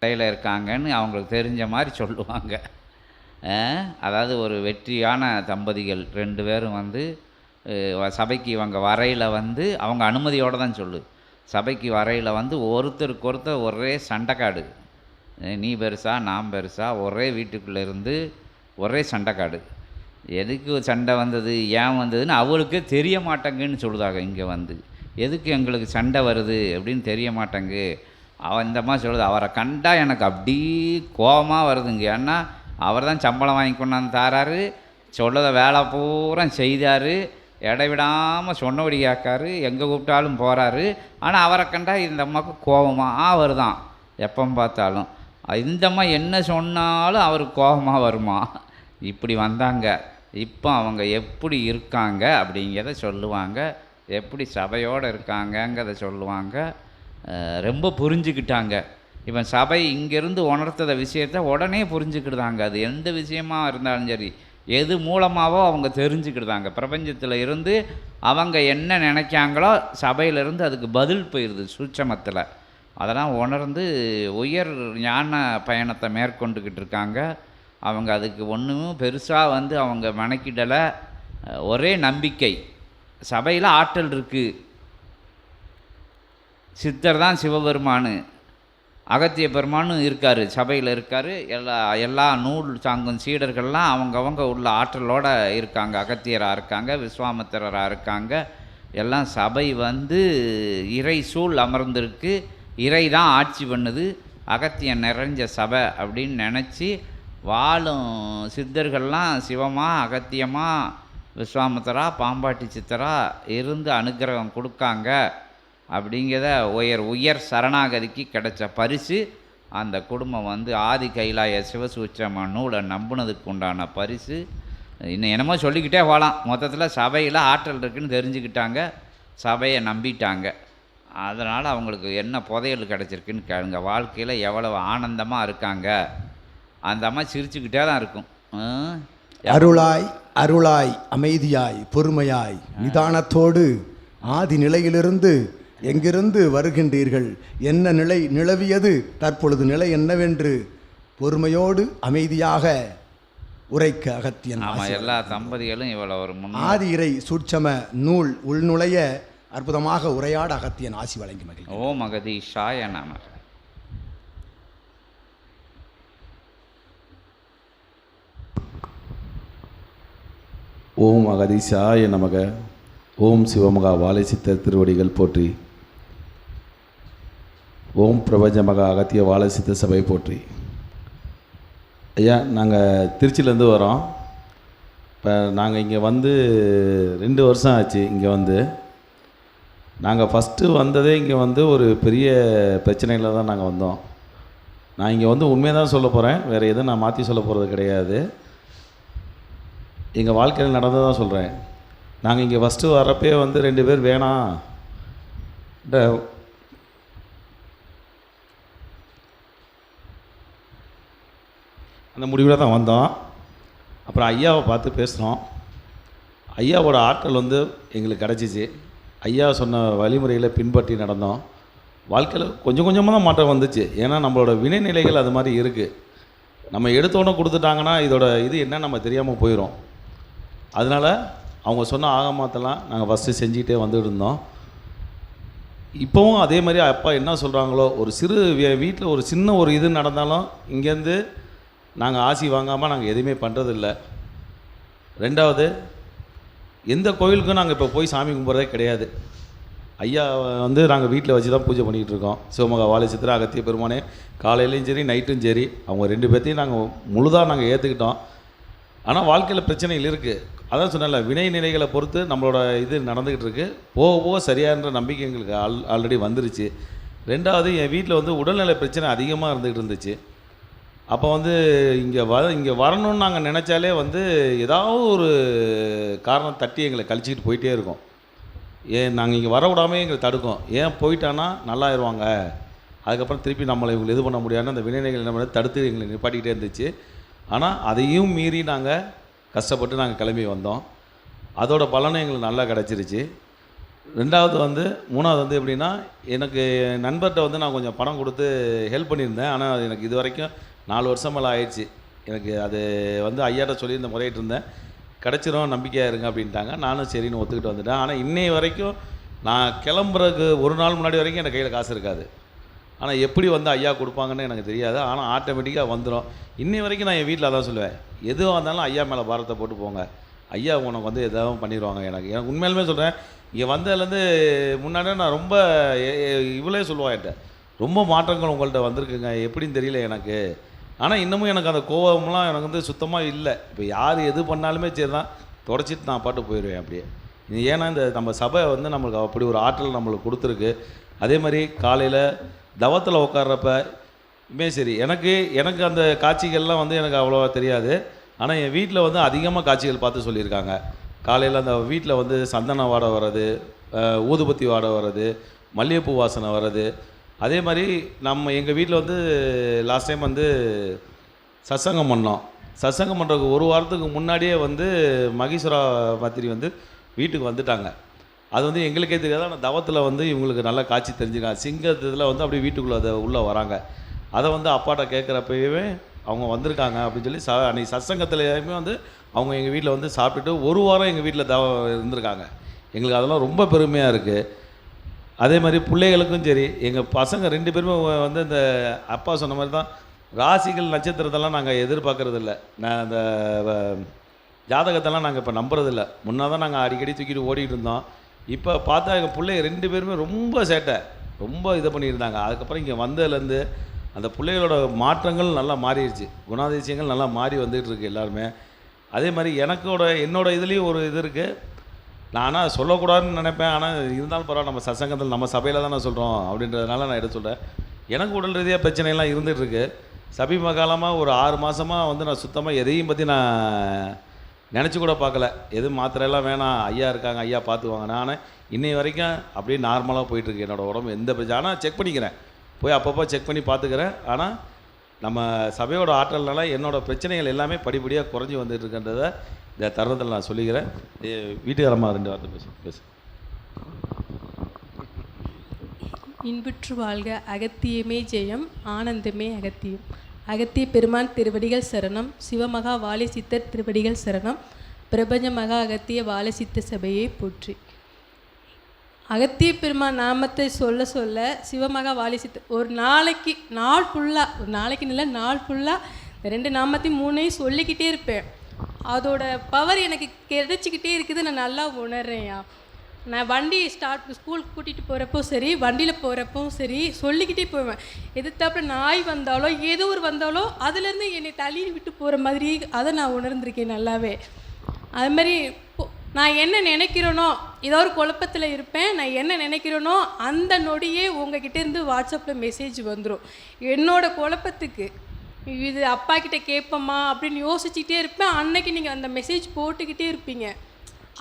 நிலையில் இருக்காங்கன்னு அவங்களுக்கு தெரிஞ்ச மாதிரி சொல்லுவாங்க. அதாவது ஒரு வெற்றியான தம்பதிகள் 2 பேரும் வந்து சபைக்கு இவங்க வரையில் வந்து அவங்க அனுமதியோடு தான் சொல்லு. சபைக்கு வரையில் வந்து ஒருத்தருக்கு ஒருத்தர் ஒரே சண்டைக்காடு. நீ பெருசா நான் பெருசா, ஒரே வீட்டுக்குள்ளே இருந்து ஒரே சண்டைக்காடு. எதுக்கு சண்டை வந்தது ஏன் வந்ததுன்னு அவளுக்கே தெரிய மாட்டேங்குன்னு சொல்லுதாங்க. இங்கே வந்து எதுக்கு எங்களுக்கு சண்டை வருது அப்படின்னு தெரிய மாட்டேங்கு. இந்த மாதிரி சொல்லுது. அவரை கண்டா எனக்கு அப்படி கோபமாக வருதுங்க. ஏன்னா அவர் தான் சம்பளம் வாங்கி கொண்டாந்து தாராரு, சொல்லதை வேலை பூரா செய்தார், இடைவிடாமல் சொன்னபடி கேட்காரு, எங்கே கூப்பிட்டாலும் போகிறாரு. ஆனால் அவரை கண்டா இந்த அம்மாவுக்கு கோபமாக வருதான் எப்போ பார்த்தாலும். இந்த அம்மா என்ன சொன்னாலும் அவருக்கு கோபமாக வருமா. இப்படி வந்தாங்க. இப்போ அவங்க எப்படி இருக்காங்க அப்படிங்கிறத சொல்லுவாங்க, எப்படி சபையோடு இருக்காங்கங்கிறத சொல்லுவாங்க. ரொம்ப புரிஞ்சுக்கிட்டாங்க. இவன் சபை இங்கேருந்து உணர்த்தத விஷயத்த உடனே புரிஞ்சுக்கிடுதாங்க. அது எந்த விஷயமாக இருந்தாலும் சரி, எது மூலமாகவோ அவங்க தெரிஞ்சுக்கிடுதாங்க. பிரபஞ்சத்தில் இருந்து அவங்க என்ன நினைக்காங்களோ சபையிலேருந்து அதுக்கு பதில் போயிடுது சூட்சமத்தில். அதெல்லாம் உணர்ந்து உயர் ஞான பயணத்தை மேற்கொண்டுக்கிட்டு இருக்காங்க. அவங்க அதுக்கு ஒன்றும் பெருசாக வந்து அவங்க மெனக்கிடலை. ஒரே நம்பிக்கை, சபையில் ஆற்றல் இருக்குது. சித்தர் தான் சிவபெருமானு, அகத்திய பெருமானும் இருக்கார், சபையில் இருக்கார். எல்லா நூல் சாங்கும் சீடர்கள்லாம் அவங்கவங்க உள்ள ஆற்றலோடு இருக்காங்க. அகத்தியராக இருக்காங்க, விஸ்வாமித்திரராக இருக்காங்க. எல்லாம் சபை வந்து இறை சூழ் அமர்ந்திருக்கு. இறை தான் ஆட்சி பண்ணுது. அகத்தியம் நிறைஞ்ச சபை அப்படின்னு நினச்சி வாழும் சித்தர்கள்லாம் சிவமாக அகத்தியமாக விஸ்வாமித்திரா பாம்பாட்டி சித்தரா இருந்து அனுக்கிரகம் கொடுக்காங்க. அப்படிங்கிறத உயர் சரணாகதிக்கு கிடைச்ச பரிசு. அந்த குடும்பம் வந்து ஆதி கைலாய சிவசூட்சம நூலை நம்பினதுக்கு உண்டான பரிசு. இன்னும் என்னமோ சொல்லிக்கிட்டே போகலாம். மொத்தத்தில் சபையில் ஆற்றல் இருக்குதுன்னு தெரிஞ்சுக்கிட்டாங்க, சபையை நம்பிட்டாங்க. அதனால் அவங்களுக்கு என்ன புதையல் கிடச்சிருக்குன்னு கேளுங்க. வாழ்க்கையில் எவ்வளவு ஆனந்தமாக இருக்காங்க. அந்த அம்மா சிரிச்சுக்கிட்டே தான் இருக்கும். அருளாய் அருளாய் அமைதியாய் பொறுமையாய் நிதானத்தோடு ஆதி நிலையிலிருந்து எங்கிருந்து வருகின்றீர்கள், என்ன நிலை நிலவியது, தற்பொழுது நிலை என்னவென்று பொறுமையோடு அமைதியாக உரைக்க அகத்தியன். எல்லா தம்பதிகளும் இவ்வளோ ஒரு ஆதி இறை சூட்சம நூல் உள்நுழைய அற்புதமாக உரையாட அகத்தியன் ஆசி வழங்கி மகிழ். ஓம் அகதீஷாய நமக. ஓம் அகதீஷாய நமக. ஓம் சிவமகா வாழை சித்தர் திருவடிகள் போற்றி. ஓம் பிரபஞ்ச மகா அகத்திய வாழை சித்த சபை போற்றி. ஐயா, நாங்கள் திருச்சியிலேருந்து வரோம். இப்போ நாங்கள் இங்கே வந்து 2 வருஷம் ஆச்சு. இங்கே வந்து நாங்கள் ஃபஸ்ட்டு வந்ததே இங்கே வந்து ஒரு பெரிய பிரச்சனையில் தான் நாங்கள் வந்தோம். நான் இங்கே வந்து உண்மையை தான் சொல்ல போகிறேன், வேறு எதுவும் நான் மாற்றி சொல்ல போகிறது கிடையாது. எங்கள் வாழ்க்கையில் நடந்ததான் சொல்கிறேன். நாங்கள் இங்கே ஃபஸ்ட்டு வரப்பே வந்து 2 பேர் வேணாம் அந்த முடிவில் தான் வந்தோம். அப்புறம் ஐயாவை பார்த்து பேசுகிறோம். ஐயாவோட ஆற்றல் வந்து எங்களுக்கு கிடச்சிச்சு. ஐயா சொன்ன வழிமுறையில் பின்பற்றி நடந்தோம். வாழ்க்கையில் கொஞ்சம் கொஞ்சமாக தான் மாற்றம் வந்துச்சு. ஏன்னா நம்மளோட வினைநிலைகள் அது மாதிரி இருக்குது. நம்ம எடுத்தோன்னே கொடுத்துட்டாங்கன்னா இதோட இது என்ன நம்ம தெரியாமல் போயிடும். அதனால் அவங்க சொன்ன ஆகமாத்தெல்லாம் நாங்கள் ஃபஸ்ட்டு செஞ்சுக்கிட்டே வந்துட்டு இருந்தோம். இப்போவும் அதே மாதிரி அப்பா என்ன சொல்கிறாங்களோ, ஒரு சிறு வீட்டில் ஒரு சின்ன ஒரு இது நடந்தாலும் இங்கேருந்து நாங்கள் ஆசி வாங்காமல் நாங்கள் எதுவுமே பண்ணுறதில்ல. 2வது, எந்த கோயிலுக்கும் நாங்கள் இப்போ போய் சாமி கும்பிட்றதே கிடையாது. ஐயா வந்து நாங்கள் வீட்டில் வச்சு தான் பூஜை பண்ணிக்கிட்டு இருக்கோம். சிவமகா வாழை சித்திர அகத்திய பெருமானே காலையிலையும் சரி நைட்டும் சரி அவங்க 2 பேர்த்தையும் நாங்கள் முழுதாக நாங்கள் ஏற்றுக்கிட்டோம். ஆனால் வாழ்க்கையில் பிரச்சனைகள் இருக்குது. அதான் சொன்னல, வினை நிலைகளை பொறுத்து நம்மளோட இது நடந்துக்கிட்டு இருக்குது. போக போக சரியான்ற நம்பிக்கை எங்களுக்கு ஆல்ரெடி வந்துருச்சு. 2வது, என் வீட்டில் வந்து உடல்நிலை பிரச்சனை அதிகமாக இருந்துக்கிட்டு இருந்துச்சு. அப்போ வந்து இங்கே வரணும்னு நாங்கள் நினச்சாலே வந்து ஏதாவது ஒரு காரணம் தட்டி எங்களை கழிச்சிக்கிட்டு போயிட்டே இருக்கோம். நாங்கள் இங்கே வர விடாமல் எங்களை தடுக்கும். ஏன் போயிட்டான்னா நல்லாயிருவாங்க, அதுக்கப்புறம் திருப்பி நம்மளை இவங்களை இது பண்ண முடியாதுன்னு அந்த வினைகள் என்ன பண்ண தடுத்து எங்களை நிப்பாட்டிக்கிட்டே இருந்துச்சு. ஆனால் அதையும் மீறி நாங்கள் கஷ்டப்பட்டு நாங்கள் கிளம்பி வந்தோம். அதோட பலனும் எங்களுக்கு நல்லா கிடச்சிருச்சு. ரெண்டாவது வந்து 3வது வந்து எப்படின்னா, எனக்கு நண்பர்கிட்ட வந்து நான் கொஞ்சம் பணம் கொடுத்து ஹெல்ப் பண்ணியிருந்தேன். ஆனால் எனக்கு இது வரைக்கும் 4 வருஷம் மேலே ஆயிடுச்சு. எனக்கு அது வந்து ஐயாட்ட சொல்லியிருந்த முறையிட்டு இருந்தேன். கிடச்சிரும், நம்பிக்கையாக இருங்க அப்படின்ட்டாங்க. நானும் சரின்னு ஒத்துக்கிட்டு வந்துட்டேன். ஆனால் இன்னைய வரைக்கும் நான் கிளம்புறதுக்கு ஒரு நாள் முன்னாடி வரைக்கும் என் கையில் காசு இருக்காது. ஆனால் எப்படி வந்து ஐயா கொடுப்பாங்கன்னு எனக்கு தெரியாது. ஆனால் ஆட்டோமேட்டிக்காக வந்துடும். இன்னை வரைக்கும் நான் என் வீட்டில் அதான் சொல்லுவேன், எதுவாக இருந்தாலும் ஐயா மேலே பாரத்தை போட்டு போங்க, ஐயா உனக்கு வந்து எதாவது பண்ணிடுவாங்க. எனக்கு உண்மையிலுமே சொல்கிறேன், இங்கே வந்ததுலேருந்து முன்னாடியே நான் ரொம்ப இவ்வளோ சொல்லுவான் என்கிட்ட, ரொம்ப மாற்றங்கள் உங்கள்கிட்ட வந்திருக்குங்க, எப்படின்னு தெரியல எனக்கு. ஆனால் இன்னமும் எனக்கு அந்த கோபம்லாம் எனக்கு வந்து சுத்தமாக இல்லை. இப்போ யார் எது பண்ணாலுமே சரி தான், தொடச்சிட்டு நான் பாட்டு போயிடுவேன் அப்படியே. ஏன்னா இந்த நம்ம சபை வந்து நம்மளுக்கு அப்படி ஒரு ஆற்றல் நம்மளுக்கு கொடுத்துருக்கு. அதே மாதிரி காலையில் தவத்தில் உட்கார்றப்பமே சரி, எனக்கு அந்த காட்சிகள்லாம் வந்து எனக்கு அவ்வளோவா தெரியாது. ஆனால் என் வீட்டில் வந்து அதிகமாக காட்சிகள் பார்த்து சொல்லியிருக்காங்க. காலையில் அந்த வீட்டில் வந்து சந்தன வாடை வர்றது, ஊதுபத்தி வாடை வர்றது, மல்லிகைப்பூ வாசனை வர்றது. அதே மாதிரி எங்கள் வீட்டில் வந்து லாஸ்ட் டைம் வந்து சத்சங்கம் பண்ணோம். சத்சங்கம் பண்ணுறதுக்கு ஒரு வாரத்துக்கு முன்னாடியே வந்து மகேஸ்வரா பத்திரி வந்து வீட்டுக்கு வந்துட்டாங்க. அது வந்து எங்களுக்கே தெரியாது. ஆனால் தவத்தில் வந்து இவங்களுக்கு நல்லா காட்சி தெரிஞ்சுக்காங்க. சிங்கத்தில் வந்து அப்படியே வீட்டுக்குள்ளே உள்ளே வராங்க. அதை வந்து அப்பாட்ட கேட்குறப்பவே அவங்க வந்திருக்காங்க அப்படின்னு சொல்லி அன்றைக்கி சத்சங்கத்துலேயுமே வந்து அவங்க எங்கள் வீட்டில் வந்து சாப்பிட்டுட்டு ஒரு வாரம் எங்கள் வீட்டில் இருந்திருக்காங்க. எங்களுக்கு அதெல்லாம் ரொம்ப பெருமையாக இருக்குது. அதே மாதிரி பிள்ளைகளுக்கும் சரி, எங்கள் பசங்க 2 பேருமே வந்து இந்த அப்பா சொன்ன மாதிரி தான், ராசிகள் நட்சத்திரத்தெல்லாம் நாங்கள் எதிர்பார்க்குறதில்ல. நான் அந்த ஜாதகத்தெல்லாம் நாங்கள் இப்போ நம்புறதில்ல. முன்னே தான் நாங்கள் அடிக்கடி தூக்கிட்டு ஓடிட்டு இருந்தோம். இப்போ பார்த்தா எங்கள் பிள்ளைங்க 2 பேருமே ரொம்ப சேட்டை, ரொம்ப இது பண்ணியிருந்தாங்க. அதுக்கப்புறம் இங்கே வந்ததுலேருந்து அந்த பிள்ளைகளோட மாற்றங்கள் நல்லா மாறிடுச்சு. குணாதிசயங்கள் நல்லா மாறி வந்துகிட்டு இருக்குது எல்லாருமே. அதே மாதிரி என்னோட இதுலேயும் ஒரு இது இருக்குது. நான் ஆனால் சொல்லக்கூடாதுன்னு நினைப்பேன். ஆனால் இருந்தாலும் பரவாயில்ல, நம்ம சத்சங்கத்தில் நம்ம சபையில் தான் நான் சொல்கிறோம் அப்படின்றதுனால நான் எடுத்து சொல்கிறேன். எனக்கு உடல் ரீதியாக பிரச்சனைலாம் இருந்துகிட்ருக்கு. சமீப காலமாக ஒரு 6 மாதமாக வந்து நான் சுத்தமாக எதையும் பற்றி நான் நினச்சி கூட பார்க்கல. எதுவும் மாத்திரையெல்லாம் வேணாம், ஐயா இருக்காங்க, ஐயா பார்த்துக்குவாங்க. ஆனால் இன்னை வரைக்கும் அப்படியே நார்மலாக போயிட்டுருக்கு என்னோடய உடம்பு. எந்த பிரச்சனை, ஆனால் செக் பண்ணிக்கிறேன், போய் அப்பப்போ செக் பண்ணி பார்த்துக்கிறேன். ஆனால் நம்ம சபையோட ஆற்றல்னால என்னோடய பிரச்சனைகள் எல்லாமே படிப்படியாக குறைஞ்சி வந்துட்டுருக்குன்றதை இந்த தருணத்தில் நான் சொல்லிக்கிறேன். வீட்டுக்காரமாக 2 வார்த்தை பேசு. இன்புற்று வாழ்க, அகத்தியமே ஜெயம், ஆனந்தமே அகத்தியம். அகத்திய பெருமான் திருவடிகள் சரணம். சிவமகா வாழைசித்தர் திருவடிகள் சரணம். பிரபஞ்ச மகா அகத்திய வாழைசித்த சபையை போற்றி. அகத்திய பெருமான் நாமத்தை சொல்ல சொல்ல சிவமகா வாழைசித்தர் ஒரு நாள் ஃபுல்லாக, ஒரு நாளைக்கு இல்லை, நாள் ஃபுல்லாக 2 நாமத்தையும் 3ஐயும் சொல்லிக்கிட்டே இருப்பேன். அதோட பவர் எனக்கு கிடைச்சிக்கிட்டே இருக்குது. நான் நல்லா உணர்றேன்யா. நான் வண்டி ஸ்கூலுக்கு கூட்டிகிட்டு போகிறப்போ சரி, வண்டியில் போகிறப்போ சரி, சொல்லிக்கிட்டே போவேன். எதிர்த்தாப்புல நாய் வந்தாலோ ஏதோ ஒரு வந்தாலோ அதுலேருந்து என்னை தள்ளி விட்டு போகிற மாதிரி அதை நான் உணர்ந்திருக்கேன் நல்லாவே. அது மாதிரி நான் என்ன நினைக்கிறேனோ, ஏதோ ஒரு குழப்பத்தில் இருப்பேன், நான் என்ன நினைக்கிறேனோ அந்த நொடியே உங்ககிட்டேருந்து வாட்ஸ்அப்பில் மெசேஜ் வந்துடும். என்னோடய குழப்பத்துக்கு இது அப்பா கிட்டே கேட்போமா அப்படின்னு யோசிச்சுக்கிட்டே இருப்பேன். அன்னைக்கு நீங்கள் அந்த மெசேஜ் போட்டுக்கிட்டே இருப்பீங்க.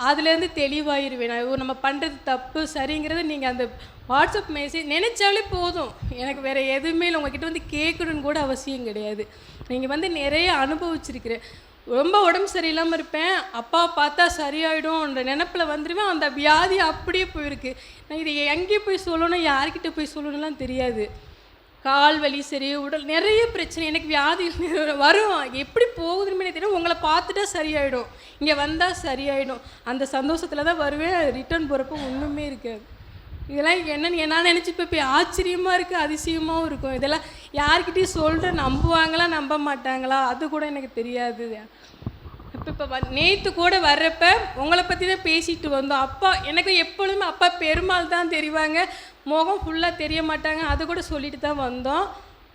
அதுலேருந்து தெளிவாயிருவேன். நம்ம பண்ணுறது தப்பு சரிங்கிறது நீங்கள் அந்த வாட்ஸ்அப் மெசேஜ் நினச்சாலே போதும். எனக்கு வேறு எதுவுமே இல்லை, உங்ககிட்ட வந்து கேட்கணுன்னு கூட அவசியம் கிடையாது. நீங்கள் வந்து நிறைய அனுபவிச்சிருக்கிறேன். ரொம்ப உடம்பு சரியில்லாமல் இருப்பேன், அப்பா பார்த்தா சரியாயிடும்ன்ற நினப்பில் வந்துடுவேன். அந்த வியாதி அப்படியே போயிருக்கு. நான் இதை எங்கேயும் போய் சொல்லணும், யார்கிட்ட போய் சொல்லணும்லாம் தெரியாது. கால் வலி சரி, உடல் நிறைய பிரச்சனை, எனக்கு வியாதி வரும். எப்படி போகுதுன்னு தெரியும். உங்களை பார்த்துட்டா சரியாயிடும், இங்கே வந்தால் சரியாயிடும், அந்த சந்தோஷத்தில் தான் வருவேன். ரிட்டர்ன் போகிறப்போ ஒன்றுமே இருக்காது. இதெல்லாம் என்னன்னு நான் நினச்சிப்பேன். இப்போ ஆச்சரியமாக இருக்குது, அதிசயமாகவும் இருக்கும். இதெல்லாம் யார்கிட்டையும் சொல்கிற நம்புவாங்களா நம்ப மாட்டாங்களா அது கூட எனக்கு தெரியாது. இப்போ நேற்று கூட வர்றப்ப உங்களை பற்றி தான் பேசிட்டு வந்தோம். அப்பா எனக்கு எப்பொழுதுமே அப்பா பெருமாள் தான் தெரிவாங்க, முகம் ஃபுல்லாக தெரிய மாட்டாங்க. அது கூட சொல்லிட்டு தான் வந்தோம்.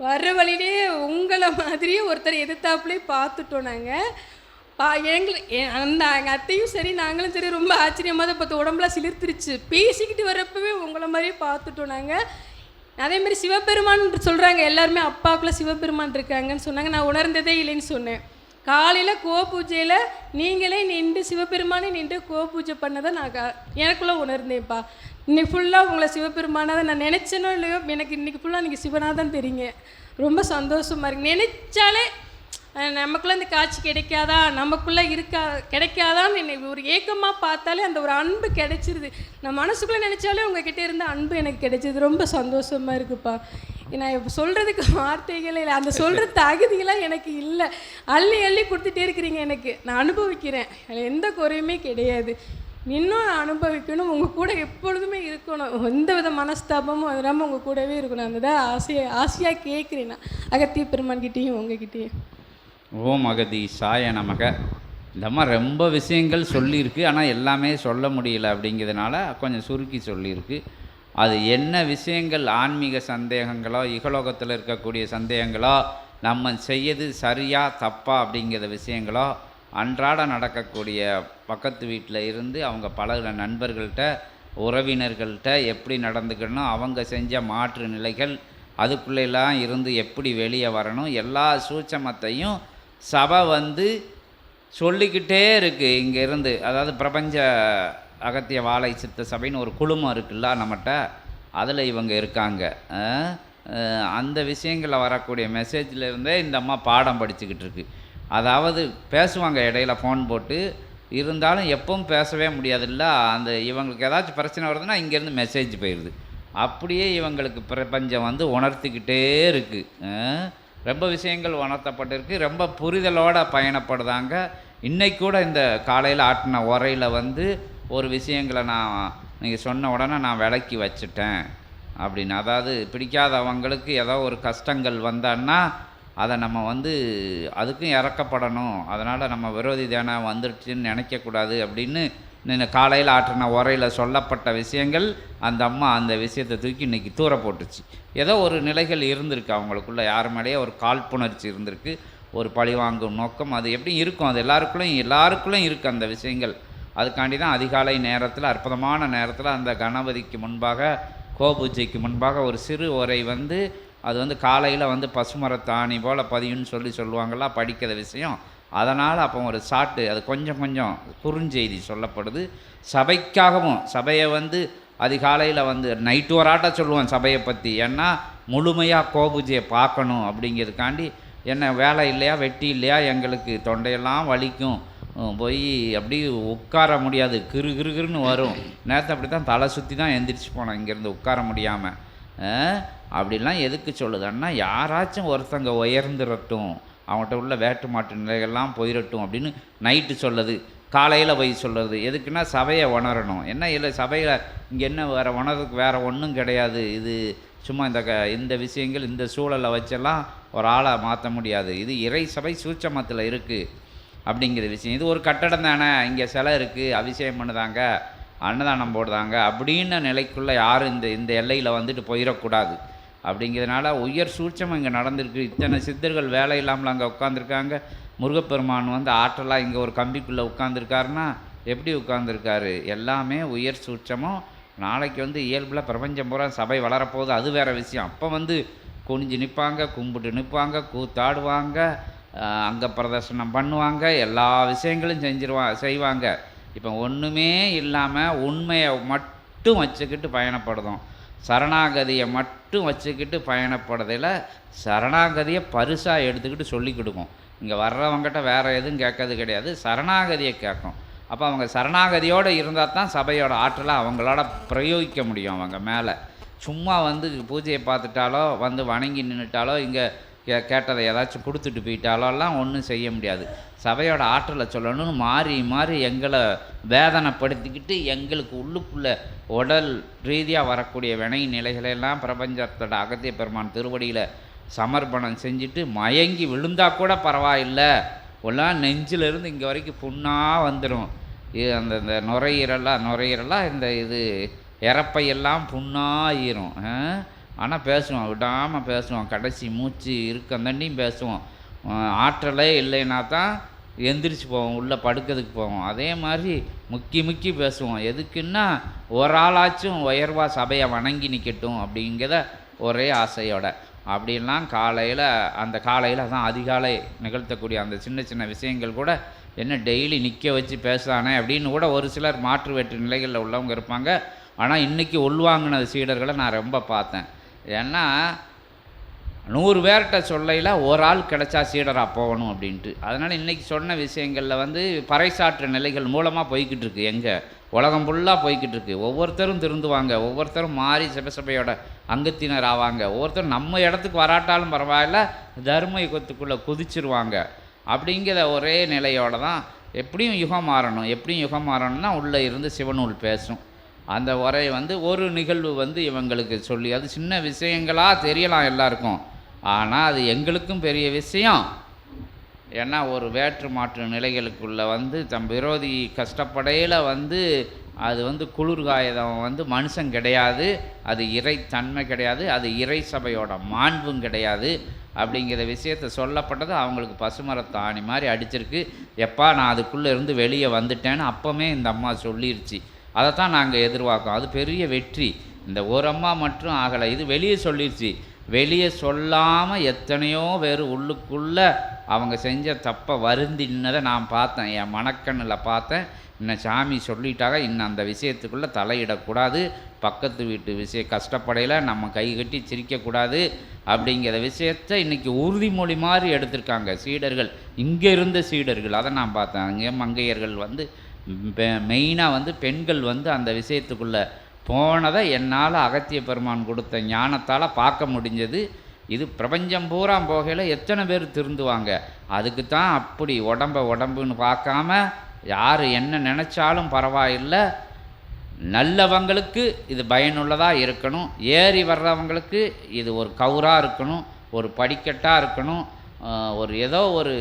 வர்ற வழியிலே உங்களை மாதிரியே ஒருத்தர் எதிர்த்தாப்புலேயே பார்த்துட்டோம் நாங்கள். எங்கள் அத்தையும் சரி நாங்களும் சரி ரொம்ப ஆச்சரியமாக தான் பார்த்து, உடம்புலாம் சிலிர்த்துருச்சு. பேசிக்கிட்டு வர்றப்பவே உங்களை மாதிரியே பார்த்துட்டோம் நாங்கள். அதேமாதிரி சிவபெருமான் சொல்கிறாங்க, எல்லாருமே அப்பாவுக்குள்ள சிவபெருமான் இருக்காங்கன்னு சொன்னாங்க. நான் உணர்ந்ததே இல்லைன்னு சொன்னேன். காலையில் பூஜையில் நீங்களே நின்று சிவபெருமானே நின்று பூஜை பண்ணதை நான் எனக்குள்ளே உணர்ந்தேன்ப்பா. இன்னைக்கு ஃபுல்லாக உங்களை சிவபெருமானாக நான் நினச்சேனோ இல்லையோ, எனக்கு இன்றைக்கி ஃபுல்லாக நீங்கள் சிவனாக தான் தெரியுங்க. ரொம்ப சந்தோஷமாக இருக்குது. நினச்சாலே நமக்குள்ளே இந்த காட்சி கிடைக்காதா, நமக்குள்ளே கிடைக்காதான்னு என்னை ஒரு ஏக்கமாக பார்த்தாலே அந்த ஒரு அன்பு கிடைச்சிருது. நான் மனசுக்குள்ளே நினச்சாலே உங்ககிட்ட இருந்த அன்பு எனக்கு கிடைச்சிது. ரொம்ப சந்தோஷமாக இருக்குப்பா. நான் இப்போ சொல்கிறதுக்கு வார்த்தைகளே இல்லை. அந்த சொல்கிற தகுதியெல்லாம் எனக்கு இல்லை. அள்ளி அள்ளி கொடுத்துட்டே இருக்கிறீங்க எனக்கு. நான் அனுபவிக்கிறேன். அதில் எந்த குறையுமே கிடையாது. இன்னும் நான் அனுபவிக்கணும். உங்கள் கூட எப்பொழுதுமே இருக்கணும். எந்த வித மனஸ்தாபமும் அது இல்லாமல் உங்கள் கூடவே இருக்கணும். அந்த தான் ஆசையாக கேட்குறேன் நான் அகத்திய பெருமான்கிட்டேயும் உங்ககிட்டேயும். ஓம் அகதீசாய நமக. இந்த அம்மா ரொம்ப விஷயங்கள் சொல்லியிருக்கு, ஆனால் எல்லாமே சொல்ல முடியல அப்படிங்கிறதுனால கொஞ்சம் சுருக்கி சொல்லியிருக்கு. அது என்ன விஷயங்கள், ஆன்மீக சந்தேகங்களோ இகலோகத்தில் இருக்கக்கூடிய சந்தேகங்களோ, நம்ம செய்யது சரியா தப்பா அப்படிங்கிற விஷயங்களோ, அன்றாட நடக்கக்கூடிய பக்கத்து வீட்டில் இருந்து அவங்க பழகிற நண்பர்கள்ட்ட உறவினர்கள்ட்ட எப்படி நடந்துக்கணும், அவங்க செஞ்ச மாற்று நிலைகள், அதுக்குள்ளெல்லாம் இருந்து எப்படி வெளியே வரணும், எல்லா சூட்சமத்தையும் சபை சொல்லிக்கிட்டே இருக்குது இங்கேருந்து. அதாவது பிரபஞ்ச அகத்திய வாழை சித்த சபைன்னு ஒரு குழுமம் இருக்குல்ல நம்மகிட்ட, அதில் இவங்க இருக்காங்க. அந்த விஷயங்களில் வரக்கூடிய மெசேஜில் இந்த அம்மா பாடம் படிச்சுக்கிட்டு இருக்கு. அதாவது பேசுவாங்க இடையில ஃபோன் போட்டு, இருந்தாலும் எப்பவும் பேசவே முடியாதுல்ல. அந்த இவங்களுக்கு ஏதாச்சும் பிரச்சனை வருதுன்னா இங்கேருந்து மெசேஜ் போயிடுது. அப்படியே இவங்களுக்கு பிரபஞ்சம் உணர்த்திக்கிட்டே இருக்குது. ரொம்ப விஷயங்கள் உணர்த்தப்பட்டிருக்கு. ரொம்ப புரிதலோடு பயணப்படுதாங்க. இன்றைக்கு கூட இந்த காலையில் ஆட்டின உரையில் ஒரு விஷயங்களை நீங்கள் சொன்ன உடனே நான் விலக்கி வச்சுட்டேன் அப்படின்னு. அதாவது பிடிக்காதவங்களுக்கு ஏதோ ஒரு கஷ்டங்கள் வந்தான்னா அதை நம்ம அதுக்கும் இறக்கப்படணும். அதனால் நம்ம விரோதி தானே வந்துடுச்சுன்னு நினைக்கக்கூடாது அப்படின்னு காலையில் ஆற்றின உரையில் சொல்லப்பட்ட விஷயங்கள் அந்த அம்மா அந்த விஷயத்தை தூக்கி இன்றைக்கி தூர போட்டுச்சு. ஏதோ ஒரு நிலைகள் இருந்திருக்கு அவங்களுக்குள்ள, யார் மேலேயே ஒரு காழ்ப்புணர்ச்சி இருந்திருக்கு, ஒரு பழிவாங்கும் நோக்கம். அது எப்படி இருக்கும், அது எல்லாருக்குள்ளேயும் இருக்குது அந்த விஷயங்கள். அதுக்காண்டி தான் அதிகாலை நேரத்தில், அற்புதமான நேரத்தில் அந்த கணபதிக்கு முன்பாக, கோபூஜைக்கு முன்பாக ஒரு சிறு உரை அது காலையில் பசுமரத்தாணி போல் பதியுன்னு சொல்லுவாங்களா படிக்கிற விஷயம். அதனால் அப்போ ஒரு சாட்டு, அது கொஞ்சம் கொஞ்சம் குறுஞ்செய்தி சொல்லப்படுது. சபைக்காகவும், சபையை அதிகாலையில் நைட்டு வராட்ட சொல்லுவேன் சபையை பற்றி. ஏன்னா முழுமையாக கோபூஜையை பார்க்கணும் அப்படிங்கிறதுக்காண்டி. என்ன வேலை இல்லையா, வெட்டி இல்லையா, எங்களுக்கு தொண்டையெல்லாம் வலிக்கும், போய் அப்படி உட்கார முடியாது, கிருன்னு வரும். நேரத்தை அப்படி தான் தலை சுற்றி தான் எந்திரிச்சு போனோம் இங்கேருந்து உட்கார முடியாமல். அப்படிலாம் எதுக்கு சொல்லுதுன்னா, யாராச்சும் ஒருத்தங்க உயர்ந்துடட்டும், அவங்கள்ட்ட உள்ள வேட்டு மாட்டு நிலைகள்லாம் போயிடட்டும் அப்படின்னு நைட்டு சொல்லுது, காலையில் போய் சொல்லுறது. எதுக்குன்னா சபையை உணரணும். என்ன இல்லை சபையில் இங்கே என்ன வேறு உணர்றதுக்கு வேறு ஒன்றும் கிடையாது. இது சும்மா இந்த விஷயங்கள், இந்த சூழலை வச்செல்லாம் ஒரு ஆளை மாற்ற முடியாது. இது இறை சபை சூட்சமத்தில் இருக்குது அப்படிங்கிற விஷயம். இது ஒரு கட்டடம் தானே, இங்கே சிலை இருக்குது, அபிஷேகம் பண்ணுதாங்க, அன்னதானம் போடுதாங்க அப்படின்னு நிலைக்குள்ளே யாரும் இந்த எல்லையில் போயிடக்கூடாது. அப்படிங்கிறதுனால உயர் சூட்சம் இங்கே நடந்திருக்கு. இத்தனை சித்தர்கள் வேலை இல்லாமல் அங்கே உட்காந்துருக்காங்க. முருகப்பெருமான் ஆற்றலாக இங்கே ஒரு கம்பிக்குள்ளே உட்காந்துருக்காருன்னா எப்படி உட்காந்துருக்காரு? எல்லாமே உயர் சூட்சமும். நாளைக்கு இயல்பில் பிரபஞ்சம் பூரா சபை வளரப்போகுது, அது வேறு விஷயம். அப்போ குனிஞ்சு நிற்பாங்க, கும்பிட்டு நிற்பாங்க, கூத்தாடுவாங்க, அங்கே பிரதர்சனம் பண்ணுவாங்க, எல்லா விஷயங்களும் செய்வாங்க. இப்போ ஒன்றுமே இல்லாமல் உண்மையை மட்டும் வச்சுக்கிட்டு பயணப்படுதோம். சரணாகதியை மட்டும் வச்சுக்கிட்டு பயணப்படுறதில் சரணாகதியை பரிசாக எடுத்துக்கிட்டு சொல்லி கொடுக்கும். இங்கே வர்றவங்ககிட்ட வேறு எதுவும் கேட்கறது கிடையாது, சரணாகதியை கேட்கும். அப்போ அவங்க சரணாகதியோடு இருந்தால் தான் சபையோட ஆற்றலை அவங்களோட பிரயோகிக்க முடியும். அவங்க மேலே சும்மா பூஜையை பார்த்துட்டாலோ வணங்கி நின்றுட்டாலோ இங்கே கேட்டதை ஏதாச்சும் கொடுத்துட்டு போயிட்டாலோலாம் ஒன்றும் செய்ய முடியாது. சபையோட ஆற்றலை சொல்லணும்னு மாறி மாறி எங்களை வேதனைப்படுத்திக்கிட்டு எங்களுக்கு உள்ளுக்குள்ளே உடல் ரீதியாக வரக்கூடிய வினை நிலைகளெல்லாம் பிரபஞ்சத்தோட அகத்திய பெருமான் திருவடியில் சமர்ப்பணம் செஞ்சுட்டு மயங்கி விழுந்தால் கூட பரவாயில்லை, எல்லாம் நெஞ்சிலிருந்து இங்கே வரைக்கும் புண்ணாக வந்துடும். அந்த நுரையீரலாக இந்த இறப்பையெல்லாம் புண்ணாயிரும். ஆனால் பேசுவோம், விடாமல் பேசுவோம், கடைசி மூச்சு இருக்கந்தண்டியும் பேசுவோம். ஆற்றலே இல்லைன்னா தான் எந்திரிச்சு போவோம், உள்ளே படுக்கிறதுக்கு போவோம். அதே மாதிரி முக்கி பேசுவோம். எதுக்குன்னா ஒரு ஆளாச்சும் உயர்வாக சபையை வணங்கி நிற்கட்டும் அப்படிங்கிறத ஒரே ஆசையோட. அப்படின்லாம் காலையில் தான் அதிகாலை நிகழ்த்தக்கூடிய அந்த சின்ன விஷயங்கள் கூட என்ன டெய்லி நிற்க வச்சு பேசுகிறானே அப்படின்னு கூட ஒரு சிலர் மாற்று வேற்று நிலைகளில் உள்ளவங்க இருப்பாங்க. ஆனால் இன்றைக்கி உள்வாங்கின சீடர்களை நான் ரொம்ப பார்த்தேன். ஏன்னா 100 பேர்கிட்ட சொல்லையில் ஒரு ஆள் கிடைச்சா சீடராக போகணும் அப்படின்ட்டு. அதனால் இன்றைக்கி சொன்ன விஷயங்களில் வந்து பறைசாற்று நிலைகள் மூலமாக போய்கிட்டு இருக்கு. எங்கே உலகம் ஃபுல்லாக போய்கிட்டு இருக்கு. ஒவ்வொருத்தரும் திருந்துவாங்க, ஒவ்வொருத்தரும் மாறி சிவசபையோட அங்கத்தினர் ஆவாங்க, ஒவ்வொருத்தரும் நம்ம இடத்துக்கு வராட்டாலும் பரவாயில்ல தர்ம யுகத்துக்குள்ளே குதிச்சிருவாங்க. அப்படிங்கிற ஒரே நிலையோடு தான் எப்படியும் யுகம் மாறணும். எப்படியும் யுகம் மாறணும்னா உள்ளே இருந்து சிவநூல் பேசும். அந்த உரை வந்து ஒரு நிகழ்வு வந்து இவங்களுக்கு சொல்லி, அது சின்ன விஷயங்களாக தெரியலாம் எல்லாருக்கும், ஆனால் அது எங்களுக்கும் பெரிய விஷயம். ஏன்னா ஒரு வேற்று மாற்று நிலைகளுக்குள்ளே வந்து தம் விரோதி கஷ்டப்படையில் வந்து அது வந்து குளிர்காயதம் வந்து மனுஷன் கிடையாது, அது இறைத்தன்மை கிடையாது, அது இறை சபையோட மாண்பும் கிடையாது அப்படிங்கிற விஷயத்தை சொல்லப்பட்டது அவங்களுக்கு பசுமரத்தாணி மாதிரி அடிச்சிருக்கு. எப்பா நான் அதுக்குள்ளே இருந்து வெளியே வந்துட்டேன்னு அப்போவே இந்த அம்மா சொல்லிருச்சு. அதைத்தான் நாங்கள் எதிர்பார்க்கோம். அது பெரிய வெற்றி. இந்த ஒரு அம்மா மட்டும் ஆகலை, இது வெளியே சொல்லிடுச்சு. வெளியே சொல்லாமல் எத்தனையோ பேர் உள்ளுக்குள்ளே அவங்க செஞ்ச தப்பை வருந்தினதை நான் பார்த்தேன், என் மனக்கண்ணில் பார்த்தேன். இன்னும் சாமி சொல்லிட்டாங்க, இன்னும் அந்த விஷயத்துக்குள்ளே தலையிடக்கூடாது, பக்கத்து வீட்டு விஷயம் கஷ்டப்படையில் நம்ம கை கட்டி சிரிக்கக்கூடாது அப்படிங்கிற விஷயத்தை இன்றைக்கி உறுதிமொழி மாதிரி எடுத்திருக்காங்க சீடர்கள், இங்கே இருந்த சீடர்கள். அதை நான் பார்த்தேன். அங்கே மங்கையர்கள் வந்து மெயினாக வந்து பெண்கள் வந்து அந்த விஷயத்துக்குள்ளே போனதை என்னால் அகத்திய பெருமான் கொடுத்த ஞானத்தால் பார்க்க முடிஞ்சது. இது பிரபஞ்சம் பூரா போகையில் எத்தனை பேர் திருந்துவாங்க. அதுக்கு தான் அப்படி உடம்புன்னு பார்க்காம யார் என்ன நினச்சாலும் பரவாயில்லை, நல்லவங்களுக்கு இது பயனுள்ளதாக இருக்கணும், ஏறி வர்றவங்களுக்கு இது ஒரு கவுராக இருக்கணும், ஒரு படிக்கட்டாக இருக்கணும், ஒரு ஏதோ ஒரு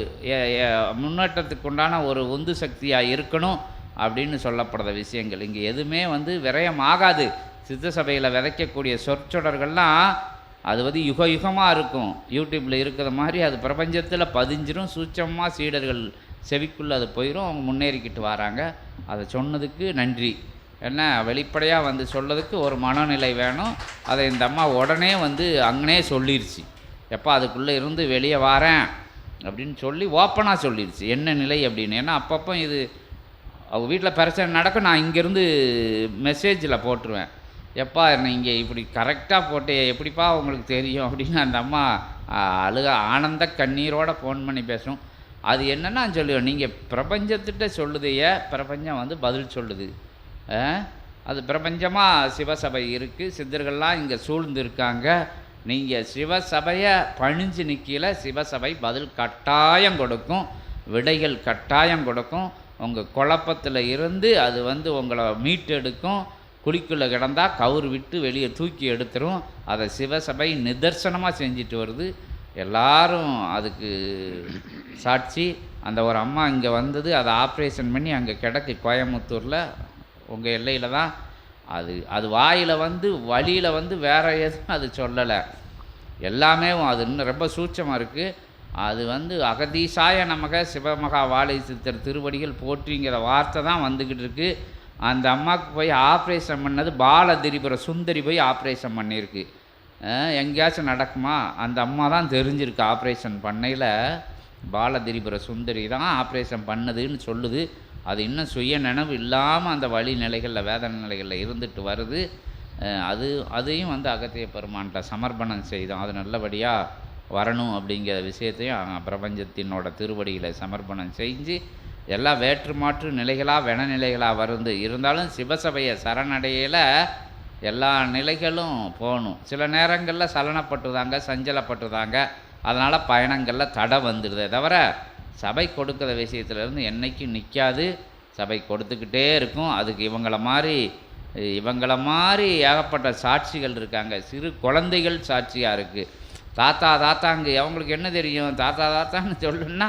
முன்னேற்றத்துக்கு உண்டான ஒரு உந்து சக்தியாக இருக்கணும் அப்படின்னு சொல்லப்படுற விஷயங்கள். இங்கே எதுவுமே வந்து விரயம் ஆகாது. சித்த சபையில் விதைக்கக்கூடிய சொற்சொடர்கள்லாம் அது வந்து யுக யுகமாக இருக்கும். யூடியூப்பில் இருக்கிற மாதிரி அது பிரபஞ்சத்தில் பதிஞ்சிரும். சூட்சமாக சீடர்கள் செவிக்குள்ளே அது போயிடும். அவங்க முன்னேறிக்கிட்டு வராங்க. அதை சொன்னதுக்கு நன்றி. என்ன வெளிப்படையாக வந்து சொல்லதுக்கு ஒரு மனநிலை வேணும். அதை இந்த அம்மா உடனே வந்து அங்கனே சொல்லிடுச்சு, எப்போ அதுக்குள்ளே இருந்து வெளியே வரேன் அப்படின்னு சொல்லி ஓப்பனாக சொல்லிடுச்சு என்ன நிலை அப்படின்னு. ஏன்னா அப்பப்போ இது அவங்க வீட்டில் பிரச்சனை நடக்கும், நான் இங்கேருந்து மெசேஜில் போட்டுருவேன், எப்பா நீங்கள் இப்படி கரெக்டாக போட்டு எப்படிப்பா உங்களுக்கு தெரியும் அப்படின்னு அந்த அம்மா ஆனந்த கண்ணீரோடு ஃபோன் பண்ணி பேசும். அது என்னென்னா சொல்லுவேன், நீங்கள் பிரபஞ்சத்திட்ட சொல்லுதையே பிரபஞ்சம் வந்து பதில் சொல்லுது. அது பிரபஞ்சமாக சிவசபை இருக்குது, சித்தர்கள்லாம் இங்கே சூழ்ந்து இருக்காங்க. நீங்கள் சிவசபையை பணிஞ்சு நிற்கல, சிவசபை பதில் கட்டாயம் கொடுக்கும், விடைகள் கட்டாயம் கொடுக்கும். உங்கள் குழப்பத்தில் இருந்து அது வந்து உங்களை மீட்டெடுக்கும். குழிக்குள்ளே கிடந்தால் கவுறு விட்டு வெளியே தூக்கி எடுத்துரும். அதை சிவசபை நிதர்சனமாக செஞ்சுட்டு வருது. எல்லாரும் அதுக்கு சாட்சி. அந்த ஒரு அம்மா இங்கே வந்தது, அதை ஆப்ரேஷன் பண்ணி அங்கே கிடக்கு கோயம்புத்தூரில், உங்கள் எல்லையில் தான். அது வாயில் வந்து வழியில் வந்து வேறு எதுவும் அது சொல்லலை. எல்லாமே அது இன்னும் ரொம்ப சூட்சமாக இருக்குது. அது வந்து அகதீசாய நமக சிவமகா வாழை சித்தர் திருவடிகள் போற்றிங்கிற வார்த்தை தான் வந்துக்கிட்டு இருக்குது. அந்த அம்மாவுக்கு போய் ஆப்ரேஷன் பண்ணது பாலதிரிபுர சுந்தரி போய் ஆப்ரேஷன் பண்ணியிருக்கு. எங்கேயாச்சும் நடக்குமா? அந்த அம்மா தான் தெரிஞ்சிருக்கு. ஆப்ரேஷன் பண்ணையில் பாலதிரிபுர சுந்தரி தான் ஆப்ரேஷன் பண்ணதுன்னு சொல்லுது. அது இன்னும் சுய நினைவு இல்லாமல் அந்த வழி நிலைகளில் வேதனை நிலைகளில் இருந்துட்டு வருது. அதையும் வந்து அகத்திய பெருமான்கிட்ட சமர்ப்பணம் செய்தோம். அது நல்லபடியாக வரணும் அப்படிங்கிற விஷயத்தையும் பிரபஞ்சத்தினோட திருவடிகளை சமர்ப்பணம் செஞ்சு எல்லா வேற்று மாற்று நிலைகளாக வெனநிலைகளாக வருது. இருந்தாலும் சிவசபையை சரணடையில் எல்லா நிலைகளும் போகணும். சில நேரங்களில் சலனப்பட்டுதாங்க, சஞ்சலப்பட்டுதாங்க, அதனால் பயணங்களில் தடை வந்துடுதே தவிர சபை கொடுக்குற விஷயத்துலேருந்து என்றைக்கும் நிற்காது. சபை கொடுத்துக்கிட்டே இருக்கும். அதுக்கு இவங்கள மாதிரி ஏகப்பட்ட சாட்சிகள் இருக்காங்க. சிறு குழந்தைகள் சாட்சியாக இருக்குது. தாத்தாங்க அவங்களுக்கு என்ன தெரியும்? தாத்தான்னு சொல்லுன்னா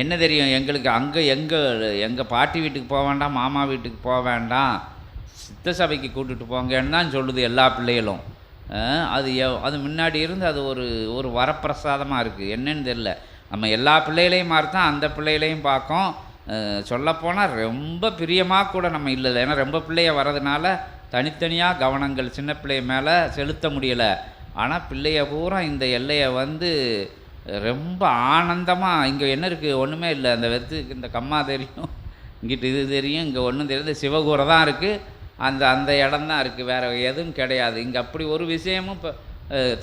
என்ன தெரியும் எங்களுக்கு? அங்கே எங்கள் பாட்டி வீட்டுக்கு போக வேண்டாம், மாமா வீட்டுக்கு போக வேண்டாம், சித்த சபைக்கு கூட்டுட்டு போங்கன்னு தான் சொல்லுது எல்லா பிள்ளைகளும். அது முன்னாடி இருந்து அது ஒரு வரப்பிரசாதமாக இருக்குது. என்னன்னு தெரில. நம்ம எல்லா பிள்ளைகளையும் மாதிரி தான் அந்த பிள்ளைகளையும் பார்க்கோம். சொல்லப்போனால் ரொம்ப பிரியமாக கூட நம்ம இல்லை. ஏன்னா ரொம்ப பிள்ளைய வர்றதுனால தனித்தனியாக கவனங்கள் சின்ன பிள்ளைய மேலே செலுத்த முடியலை. ஆனால் பிள்ளைய பூரா இந்த எல்லையை வந்து ரொம்ப ஆனந்தமாக, இங்கே என்ன இருக்குது? ஒன்றுமே இல்லை. அந்த வெத்துக்கு இந்த கம்மா தெரியும், இங்கிட்டு இது தெரியும், இங்கே ஒன்றும் தெரியாது. சிவகூரை தான் இருக்குது, அந்த இடம் தான் இருக்குது, வேறு எதுவும் கிடையாது. இங்கே அப்படி ஒரு விஷயமும் இப்போ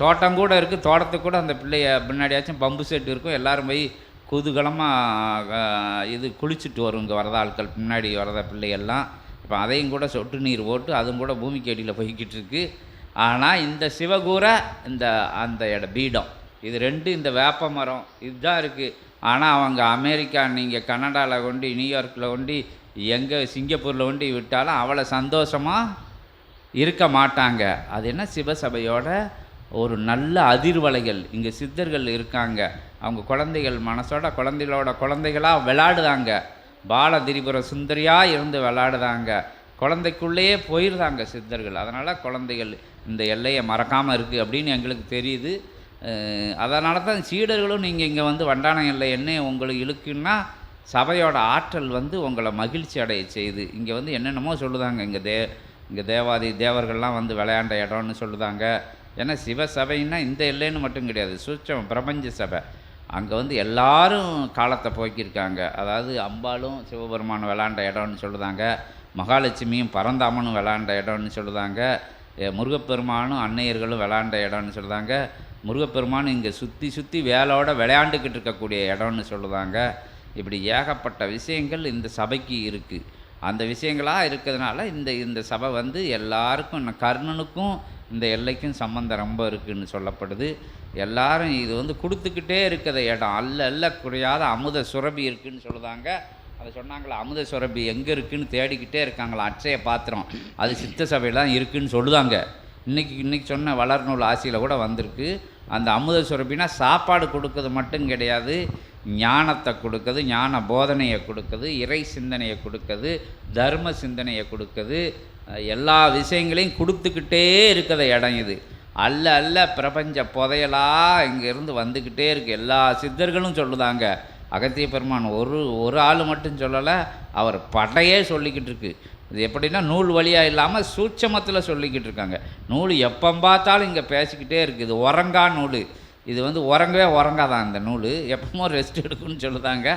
தோட்டம் கூட இருக்குது, தோட்டத்துக்கு கூட அந்த பிள்ளைய பின்னாடியாச்சும் பம்பு செட் இருக்கும், எல்லோரும் போய் குதூகலமாக இது குளிச்சுட்டு வரும் இங்கே வரத ஆட்கள், முன்னாடி வரத பிள்ளைகள்லாம். இப்போ அதையும் கூட சொட்டு நீர் போட்டு அதுவும் கூட பூமிக்கு அடியில் போய்கிட்டு இருக்கு. ஆனால் இந்த சிவகூரை அந்த பீடம் இது ரெண்டு, இந்த வேப்ப மரம் இதுதான் இருக்குது. ஆனால் அவங்க அமெரிக்கா, நீங்கள் கனடாவில் கொண்டு, நியூயார்க்கில் கொண்டு, எங்கே சிங்கப்பூரில் கொண்டு விட்டாலும் அவ்வளோ சந்தோஷமாக இருக்க மாட்டாங்க. அது என்ன, சிவசபையோட ஒரு நல்ல அதிர்வலைகள். இங்கே சித்தர்கள் இருக்காங்க, அவங்க குழந்தைகள் மனசோட குழந்தைகளோட குழந்தைகளாக விளையாடுதாங்க, பால திரிபுர சுந்தரியாக இருந்து விளையாடுதாங்க, குழந்தைக்குள்ளேயே போயிடுதாங்க சித்தர்கள். அதனால் குழந்தைகள் இந்த எல்லையை மறக்காமல் இருக்குது அப்படின்னு எங்களுக்கு தெரியுது. அதனால தான் சீடர்களும் நீங்கள் இங்கே வந்து வண்டான எல்லை என்ன உங்களுக்கு இழுக்குன்னா சபையோட ஆற்றல் வந்து உங்களை மகிழ்ச்சி அடைய செய்யுது. இங்கே வந்து என்னென்னமோ சொல்லுதாங்க, இங்கே தேவாதி தேவர்கள்லாம் வந்து விளையாண்ட இடம்னு சொல்லுதாங்க. ஏன்னா சிவசபைன்னா இந்த எல்லைன்னு மட்டும் கிடையாது, சூட்சம் பிரபஞ்ச சபை. அங்கே வந்து எல்லாரும் காலத்தை போக்கியிருக்காங்க. அதாவது அம்பாலும் சிவபெருமானும் விளையாண்ட இடம்னு சொல்லுதாங்க, மகாலட்சுமியும் பரந்தாமனும் விளையாண்ட இடம்னு சொல்லுதாங்க, முருகப்பெருமானும் அன்னையர்களும் விளையாண்ட இடம்னு சொல்லுதாங்க, முருகப்பெருமான் இங்கே சுற்றி சுற்றி வேலோட விளையாண்டுக்கிட்டு இருக்கக்கூடிய இடம்னு சொல்லுதாங்க. இப்படி ஏகப்பட்ட விஷயங்கள் இந்த சபைக்கு இருக்குது. அந்த விஷயங்களாக இருக்கிறதுனால இந்த சபை வந்து எல்லாருக்கும், கர்ணனுக்கும் இந்த எல்லைக்கும் சம்பந்தம் ரொம்ப இருக்குதுன்னு சொல்லப்படுது. எல்லாரும் இது வந்து கொடுத்துக்கிட்டே இருக்கிற இடம், அல்ல குறையாத அமுத சுரபி இருக்குதுன்னு சொல்லுதாங்க. அதை சொன்னாங்களா, அமுத சுரபி எங்கே இருக்குதுன்னு தேடிக்கிட்டே இருக்காங்களா, அட்சய பாத்திரம் அது சித்த சபையில் தான் இருக்குதுன்னு சொல்லுதாங்க. இன்றைக்கி சொன்ன வளர்நூல் ஆசியில் கூட வந்திருக்கு. அந்த அமுத சுரபினா சாப்பாடு கொடுக்கறது மட்டும் கிடையாது, ஞானத்தை கொடுக்குது, ஞான போதனையை கொடுக்குது, இறை சிந்தனையை கொடுக்குது, தர்ம சிந்தனையை கொடுக்குது, எல்லா விஷயங்களையும் கொடுத்துக்கிட்டே இருக்கிற இடம் இது. அல்ல பிரபஞ்ச புதையலாக இங்கேருந்து வந்துக்கிட்டே இருக்குது. எல்லா சித்தர்களும் சொல்லுதாங்க. அகத்திய பெருமான் ஒரு ஆள் மட்டும் சொல்லலை, அவர் படையே சொல்லிக்கிட்டு இருக்கு. இது எப்படின்னா நூல் வழியாக இல்லாமல் சூட்சமத்தில் சொல்லிக்கிட்டு இருக்காங்க. நூல் எப்போ பார்த்தாலும் இங்கே பேசிக்கிட்டே இருக்குது. இது உறங்கா நூல், இது வந்து உறங்காதான் இந்த நூல், எப்பவும் ரெஸ்ட் எடுக்குன்னு சொல்லுதாங்க.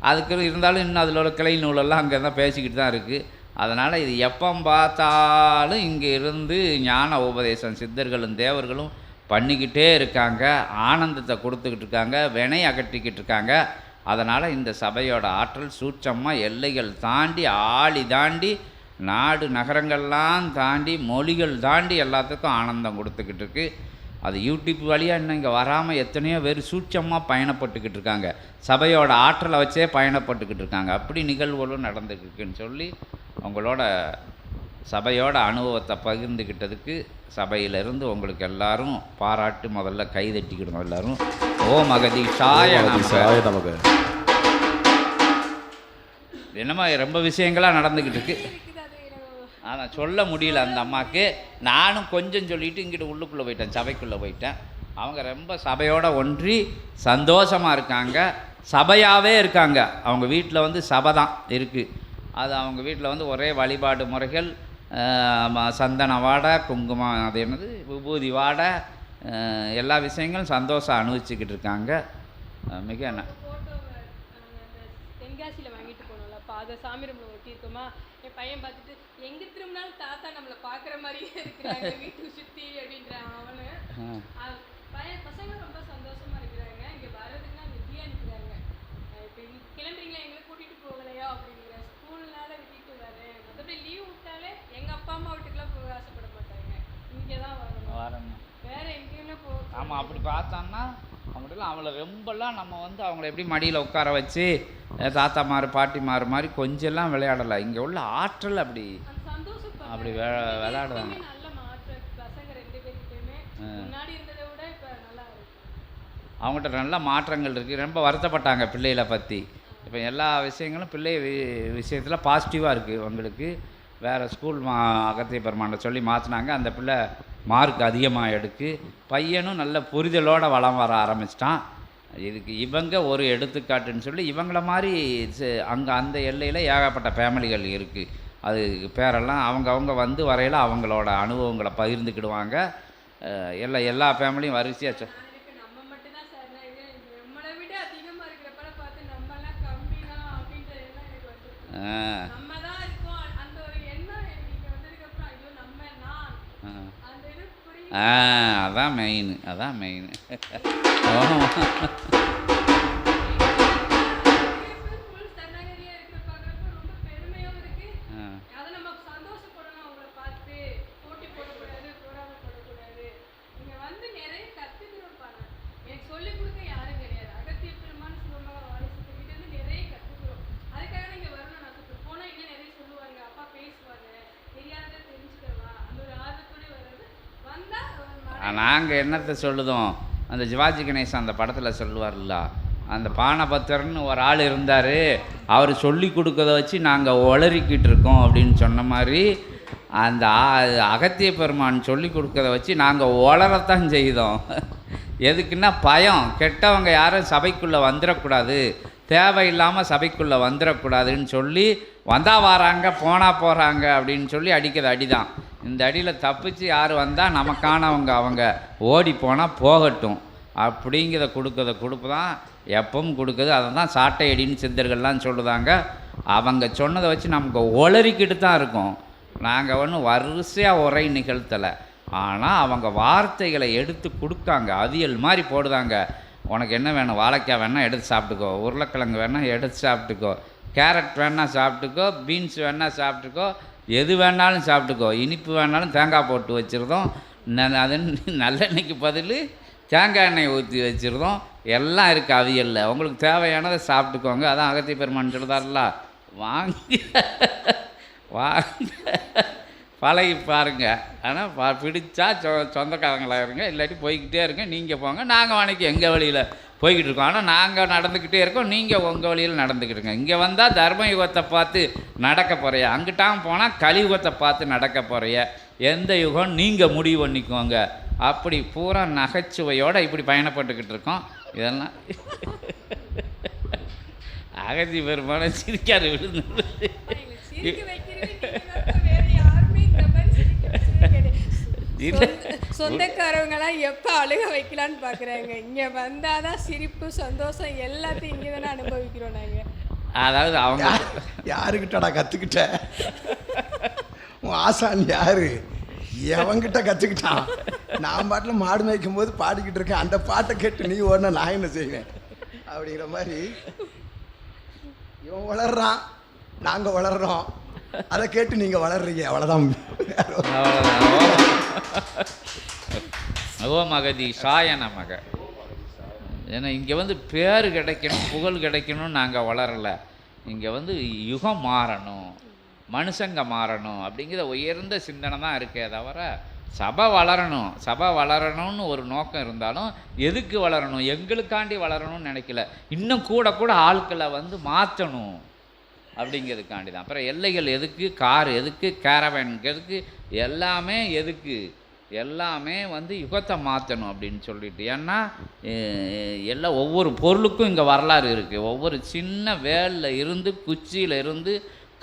அதுக்கு இருந்தாலும் இன்னும் அதில் உள்ள கிளை நூலெல்லாம் அங்கே தான் பேசிக்கிட்டு தான் இருக்குது. அதனால் இது எப்போ பார்த்தாலும் இங்கே இருந்து ஞான உபதேசம் சித்தர்களும் தேவர்களும் பண்ணிக்கிட்டே இருக்காங்க, ஆனந்தத்தை கொடுத்துக்கிட்டு இருக்காங்க, வினை அகற்றிக்கிட்டு இருக்காங்க. அதனால் இந்த சபையோட ஆற்றல் சூட்சமாக எல்லைகள் தாண்டி, ஆழி தாண்டி, நாடு நகரங்கள்லாம் தாண்டி, மொழிகள் தாண்டி எல்லாத்துக்கும் ஆனந்தம் கொடுத்துக்கிட்டு இருக்கு. அது யூடியூப் வழியாக இன்னும் இங்கே வராமல் எத்தனையோ பேர் சூட்சமாக பயணப்பட்டுக்கிட்டு இருக்காங்க, சபையோட ஆற்றலை வச்சே பயணப்பட்டுக்கிட்டு இருக்காங்க. அப்படி நிகழ்வுகளும் நடந்துக்கிட்டுருக்குன்னு சொல்லி உங்களோட சபையோட அனுபவத்தை பகிர்ந்துக்கிட்டதுக்கு சபையிலிருந்து உங்களுக்கு எல்லாரும் பாராட்டு முதல்ல கைதட்டிக்கிடணும். எல்லாரும் ஓம் அகதீஷாய நமக. என்னமா ரொம்ப விஷயங்களாக நடந்துக்கிட்டு இருக்கு, ஆனால் சொல்ல முடியல அந்த அம்மாவுக்கு. நானும் கொஞ்சம் சொல்லிவிட்டு இங்கிட்ட உள்ளுக்குள்ளே போயிட்டேன், சபைக்குள்ளே போயிட்டேன். அவங்க ரொம்ப சபையோடு ஒன்றி சந்தோஷமாக இருக்காங்க, சபையாகவே இருக்காங்க. அவங்க வீட்டில் வந்து சபை தான் இருக்குது. அது அவங்க வீட்டில் வந்து ஒரே வழிபாடு முறைகள், சந்தன வாடை, குங்குமம், அது என்னது விபூதி வாடை, எல்லா விஷயங்களும் சந்தோஷம் அனுபவிச்சுக்கிட்டு இருக்காங்க. மிக என்ன தென்காசியில் வாங்கிட்டு போனோம்ல, அப்போ அதை சாமி ரூமில் ஒட்டியிருக்கோமா, என் பையன் பார்த்துட்டு எங்கே திரும்பினாலும் தாத்தா நம்மளை பார்க்குற மாதிரியே இருக்கிறாங்க வீட்டுக்கு சுற்றி அப்படின்றான் அவனு. பசங்க ரொம்ப சந்தோஷமாக இருக்கிறாங்க. இங்கே வர்றதுக்குன்னா வித்தியாக நிற்கிறாங்க. இப்போ கிளம்புறீங்களா, எங்களை கூட்டிகிட்டு போகலையா அப்படிங்கிற, ஸ்கூல்னால விட்டுட்டு வரேன், மற்றபடி லீவ் விட்டாலே எங்கள் அப்பா அம்மா வீட்டுக்குலாம் போக ஆசைப்பட மாட்டாங்க, இங்கே தான் வரணும், வேறு எங்கேயுமே போக. ஆமாம், அப்படி பார்த்தோம்னா அவங்கள்டலாம் அவளை ரொம்பலாம் நம்ம வந்து அவங்கள எப்படி மடியில் உட்கார வச்சு தாத்தாமாரு பாட்டிமாரு மாதிரி கொஞ்சம்லாம் விளையாடலை. இங்கே உள்ள ஆற்றல் அப்படி விளையாடுறாங்க. அவங்கள்ட்ட நல்ல மாற்றங்கள் இருக்குது. ரொம்ப வருத்தப்பட்டாங்க பிள்ளைகளை பற்றி. இப்போ எல்லா விஷயங்களும் பிள்ளை விஷயத்தில் பாசிட்டிவாக இருக்குது. அவங்களுக்கு வேறு ஸ்கூல் அகத்திய பெருமானை சொல்லி மாற்றினாங்க. அந்த பிள்ளை மார்க் அதிகமாக எடுக்கு. பையனும் நல்ல புரிதலோடு வளம் வர ஆரம்பிச்சிட்டான். இதுக்கு இவங்க ஒரு எடுத்துக்காட்டுன்னு சொல்லி இவங்கள மாதிரி அங்கே அந்த எல்லையில் ஏகப்பட்ட ஃபேமிலிகள் இருக்குது. அது பேரெல்லாம் அவங்க வந்து வரையில் அவங்களோட அனுபவங்களை பகிர்ந்துக்கிடுவாங்க. எல்லா ஃபேமிலியும் வரிசையாக அதான் மெயின், அதான் மெயின். நாங்கள் என்னத்தை சொல்லுதோம், அந்த சிவாஜி கணேசன் அந்த படத்தில் சொல்லுவார்ல, அந்த பானபத்திரன்னு ஒரு ஆள் இருந்தார், அவர் சொல்லி கொடுக்கறத வச்சு நாங்கள் உளறிக்கிட்டு இருக்கோம் அப்படின்னு சொன்ன மாதிரி, அந்த அகத்திய பெருமான் சொல்லி கொடுக்கறத வச்சு நாங்கள் உளரத்தான் செய்தோம். எதுக்குன்னா பயம், கெட்டவங்க யாரும் சபைக்குள்ளே வந்துடக்கூடாது, தேவையில்லாமல் சபைக்குள்ளே வந்துடக்கூடாதுன்னு சொல்லி வந்தால் வராங்க போனால் போகிறாங்க அப்படின்னு சொல்லி அடிக்கிறது அடிதான். இந்த அடியில் தப்பிச்சு யார் வந்தால் நமக்கானவங்க அவங்க ஓடி போனால் போகட்டும் அப்படிங்கிறத கொடுக்கறத கொடுப்பு தான் எப்பவும் கொடுக்குது. அதை தான் சாட்டை அடின்னு சித்தர்கள்லாம் சொல்லுதாங்க. அவங்க சொன்னதை வச்சு நமக்கு உளறிக்கிட்டு தான் இருக்கோம். நாங்கள் ஒன்றும் வரிசையாக உரை நிகழ்த்தலை. ஆனால் அவங்க வார்த்தைகளை எடுத்து கொடுக்காங்க, அவியல் மாதிரி போடுதாங்க. உனக்கு என்ன வேணும், வாழைக்காய் வேணால் எடுத்து சாப்பிட்டுக்கோ, உருளைக்கிழங்கு வேணால் எடுத்து சாப்பிட்டுக்கோ, கேரட் வேணால் சாப்பிட்டுக்கோ, பீன்ஸ் வேணால் சாப்பிட்டுக்கோ, எது வேணாலும் சாப்பிட்டுக்கோ, இனிப்பு வேணாலும் தேங்காய் போட்டு வச்சுருந்தோம், அது நல்லெண்ணெய்க்கு பதில் தேங்காய் எண்ணெய் ஊற்றி வச்சுருந்தோம், எல்லாம் இருக்குது அவியலில். உங்களுக்கு தேவையானதை சாப்பிட்டுக்கோங்க. அதான் அகத்திய பெருமான் சொல்லுதாருல, வாங்க பழகி பாருங்க. ஆனால் பிடிச்சா சொந்தக்காரங்களாக இருங்க, இல்லாட்டி போய்கிட்டே இருங்க. நீங்கள் போங்க, நாங்கள் வணக்கி எங்கள் வழியில் போய்கிட்டு இருக்கோம். ஆனால் நாங்கள் நடந்துக்கிட்டே இருக்கோம், நீங்கள் உங்கள் வழியில் நடந்துக்கிட்டுருங்க. இங்கே வந்தால் தர்ம யுகத்தை பார்த்து நடக்க போகிறைய, அங்கிட்டாம் போனால் கலியுகத்தை பார்த்து நடக்க போகிறைய, எந்த யுகம் நீங்கள் முடிவு பண்ணிக்கோங்க. அப்படி பூரா நகைச்சுவையோடு இப்படி பயணப்பட்டுக்கிட்டு இருக்கோம். இதெல்லாம் அகதி பெருமான சிரிக்காரு விழுந்து சொந்தக்காரவங்களாம் எப்போ அழுக வைக்கலான்னு பார்க்குறாங்க. இங்கே வந்தால் தான் சிரிப்பு சந்தோஷம் எல்லாத்தையும் இங்கே தானே அனுபவிக்கிறோம் நாங்கள். அதாவது அவங்க யாருக்கிட்டடா கற்றுக்கிட்ட, உன் ஆசான் யாரு, எவங்கிட்ட கற்றுக்கிட்டான்? நான் பாட்டில் மாடு மேய்க்கும் போது பாடிக்கிட்டு இருக்கேன், அந்த பாட்டை கேட்டு நீ ஓடன நான் என்ன செய்வேன் அப்படிங்கிற மாதிரி இவன் வளர்றான், நாங்கள் வளர்றோம், அதை கேட்டு நீங்கள் வளர்றீங்க, அவ்வளோதான். ஓம் அகதி சாய நமக. ஏன்னா இங்கே வந்து பேர் கிடைக்கணும், புகழ் கிடைக்கணும்னு நாங்கள் வளரலை. இங்கே வந்து யுகம் மாறணும், மனுஷங்க மாறணும் அப்படிங்கிற உயர்ந்த சிந்தனை தான் இருக்கே தவிர சபை வளரணும், சபை வளரணும்னு ஒரு நோக்கம் இருந்தாலும் எதுக்கு வளரணும், எங்களுக்காண்டி வளரணும்னு நினைக்கல. இன்னும் கூட கூட ஆட்களை வந்து மாற்றணும் அப்படிங்கிறதுக்காண்டி தான். அப்புறம் எல்லைகள் எதுக்கு, கார் எதுக்கு, கேரவேன் எதுக்கு, எல்லாமே எதுக்கு, எல்லாமே வந்து யுகத்தை மாற்றணும் அப்படின்னு சொல்லிட்டு. ஏன்னா எல்லாம் ஒவ்வொரு பொருளுக்கும் இங்கே வரலாறு இருக்குது. ஒவ்வொரு சின்ன வேலில் இருந்து, குச்சியில் இருந்து,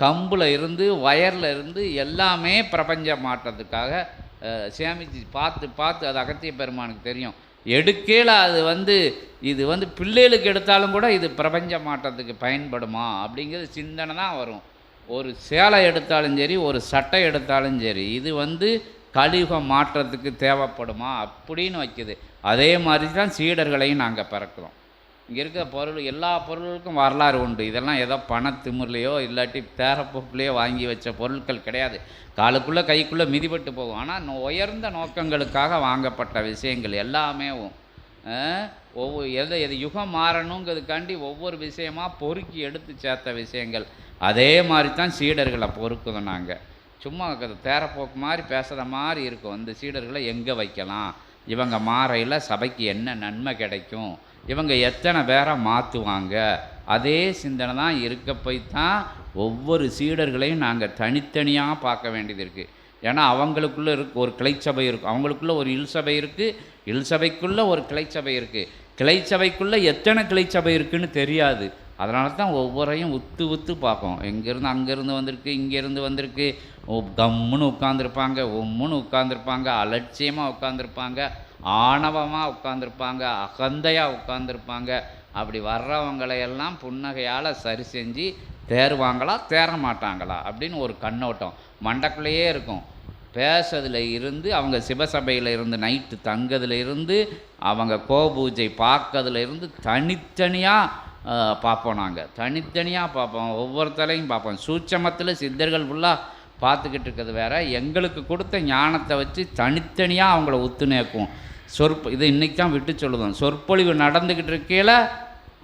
கம்பில் இருந்து, வயரில் இருந்து எல்லாமே பிரபஞ்ச மாற்றத்துக்காக சேமித்து பார்த்து பார்த்து அது அகத்திய பெருமானுக்கு தெரியும். எடுக்கையில் அது வந்து இது வந்து பிள்ளைகளுக்கு எடுத்தாலும் கூட இது பிரபஞ்ச மாற்றத்துக்கு பயன்படுமா அப்படிங்கிறது சிந்தனை தான் வரும். ஒரு சேலை எடுத்தாலும் சரி, ஒரு சட்டை எடுத்தாலும் சரி, இது வந்து கலியுக மாற்றத்துக்கு தேவைப்படுமா அப்படின்னு வைக்குது. அதே மாதிரி தான் சீடர்களையும் நாங்கள் பிறக்கிறோம். இங்கே இருக்கிற பொருள் எல்லா பொருளுக்கும் வரலாறு உண்டு. இதெல்லாம் ஏதோ பணத்திமுறையோ இல்லாட்டி தேரப்போக்குலேயோ வாங்கி வச்ச பொருட்கள் கிடையாது. காலுக்குள்ளே கைக்குள்ளே மிதிப்பட்டு போகும். ஆனால் உயர்ந்த நோக்கங்களுக்காக வாங்கப்பட்ட விஷயங்கள் எல்லாமே ஒவ்வொரு எது யுகம் மாறணுங்கிறதுக்காண்டி ஒவ்வொரு விஷயமாக பொறுக்கி எடுத்து சேர்த்த விஷயங்கள். அதே மாதிரி தான் சீடர்களை பொறுக்குதோம். நாங்கள் சும்மா தேரப்போக்கு மாதிரி பேசுகிற மாதிரி இருக்கும். இந்த சீடர்களை எங்கே வைக்கலாம், இவங்க மாறையில் சபைக்கு என்ன நன்மை கிடைக்கும், இவங்க எத்தனை பேரை மாற்றுவாங்க, அதே சிந்தனை தான் இருக்க போய் தான் ஒவ்வொரு சீடர்களையும் நாங்கள் தனித்தனியாக பார்க்க வேண்டியது இருக்குது. ஏன்னா அவங்களுக்குள்ளே ஒரு கிளைச்சபை இருக்கும், அவங்களுக்குள்ளே ஒரு இல்சபை இருக்குது, இல்சபைக்குள்ளே ஒரு கிளைச்சபை இருக்குது, கிளைச்சபைக்குள்ளே எத்தனை கிளைச்சபை இருக்குதுன்னு தெரியாது. அதனால தான் ஒவ்வொரையும் உத்து உத்து பார்ப்போம். எங்கேருந்து அங்கேருந்து வந்திருக்கு, இங்கேருந்து வந்திருக்கு, கம்முன்னு உட்காந்துருப்பாங்க, உம்முன்னு உட்காந்துருப்பாங்க, அலட்சியமாக உட்காந்துருப்பாங்க, ஆணவமாக உட்காந்துருப்பாங்க, அகந்தையாக உட்காந்துருப்பாங்க. அப்படி வர்றவங்களையெல்லாம் புன்னகையால் சரி செஞ்சு தேருவாங்களா தேர மாட்டாங்களா அப்படின்னு ஒரு கண்ணோட்டம் மண்டக்குள்ளேயே இருக்கும். பேசுறதுல இருந்து, அவங்க சிவசபையில் இருந்து நைட்டு தங்கதுல இருந்து, அவங்க கோபூஜை பார்க்கறதுல இருந்து தனித்தனியாக பார்ப்போம். நாங்கள் தனித்தனியாக பார்ப்போம், ஒவ்வொருத்தரையும் பார்ப்போம். சூட்சமத்தில் சித்தர்கள் ஃபுல்லாக பார்த்துக்கிட்டு இருக்கிறது வேற, எங்களுக்கு கொடுத்த ஞானத்தை வச்சு தனித்தனியாக அவங்கள ஒத்துநேக்குவோம். இது இன்றைக்கி தான் விட்டு சொல்லுதோம். சொற்பொழிவு நடந்துக்கிட்டு இருக்கையில்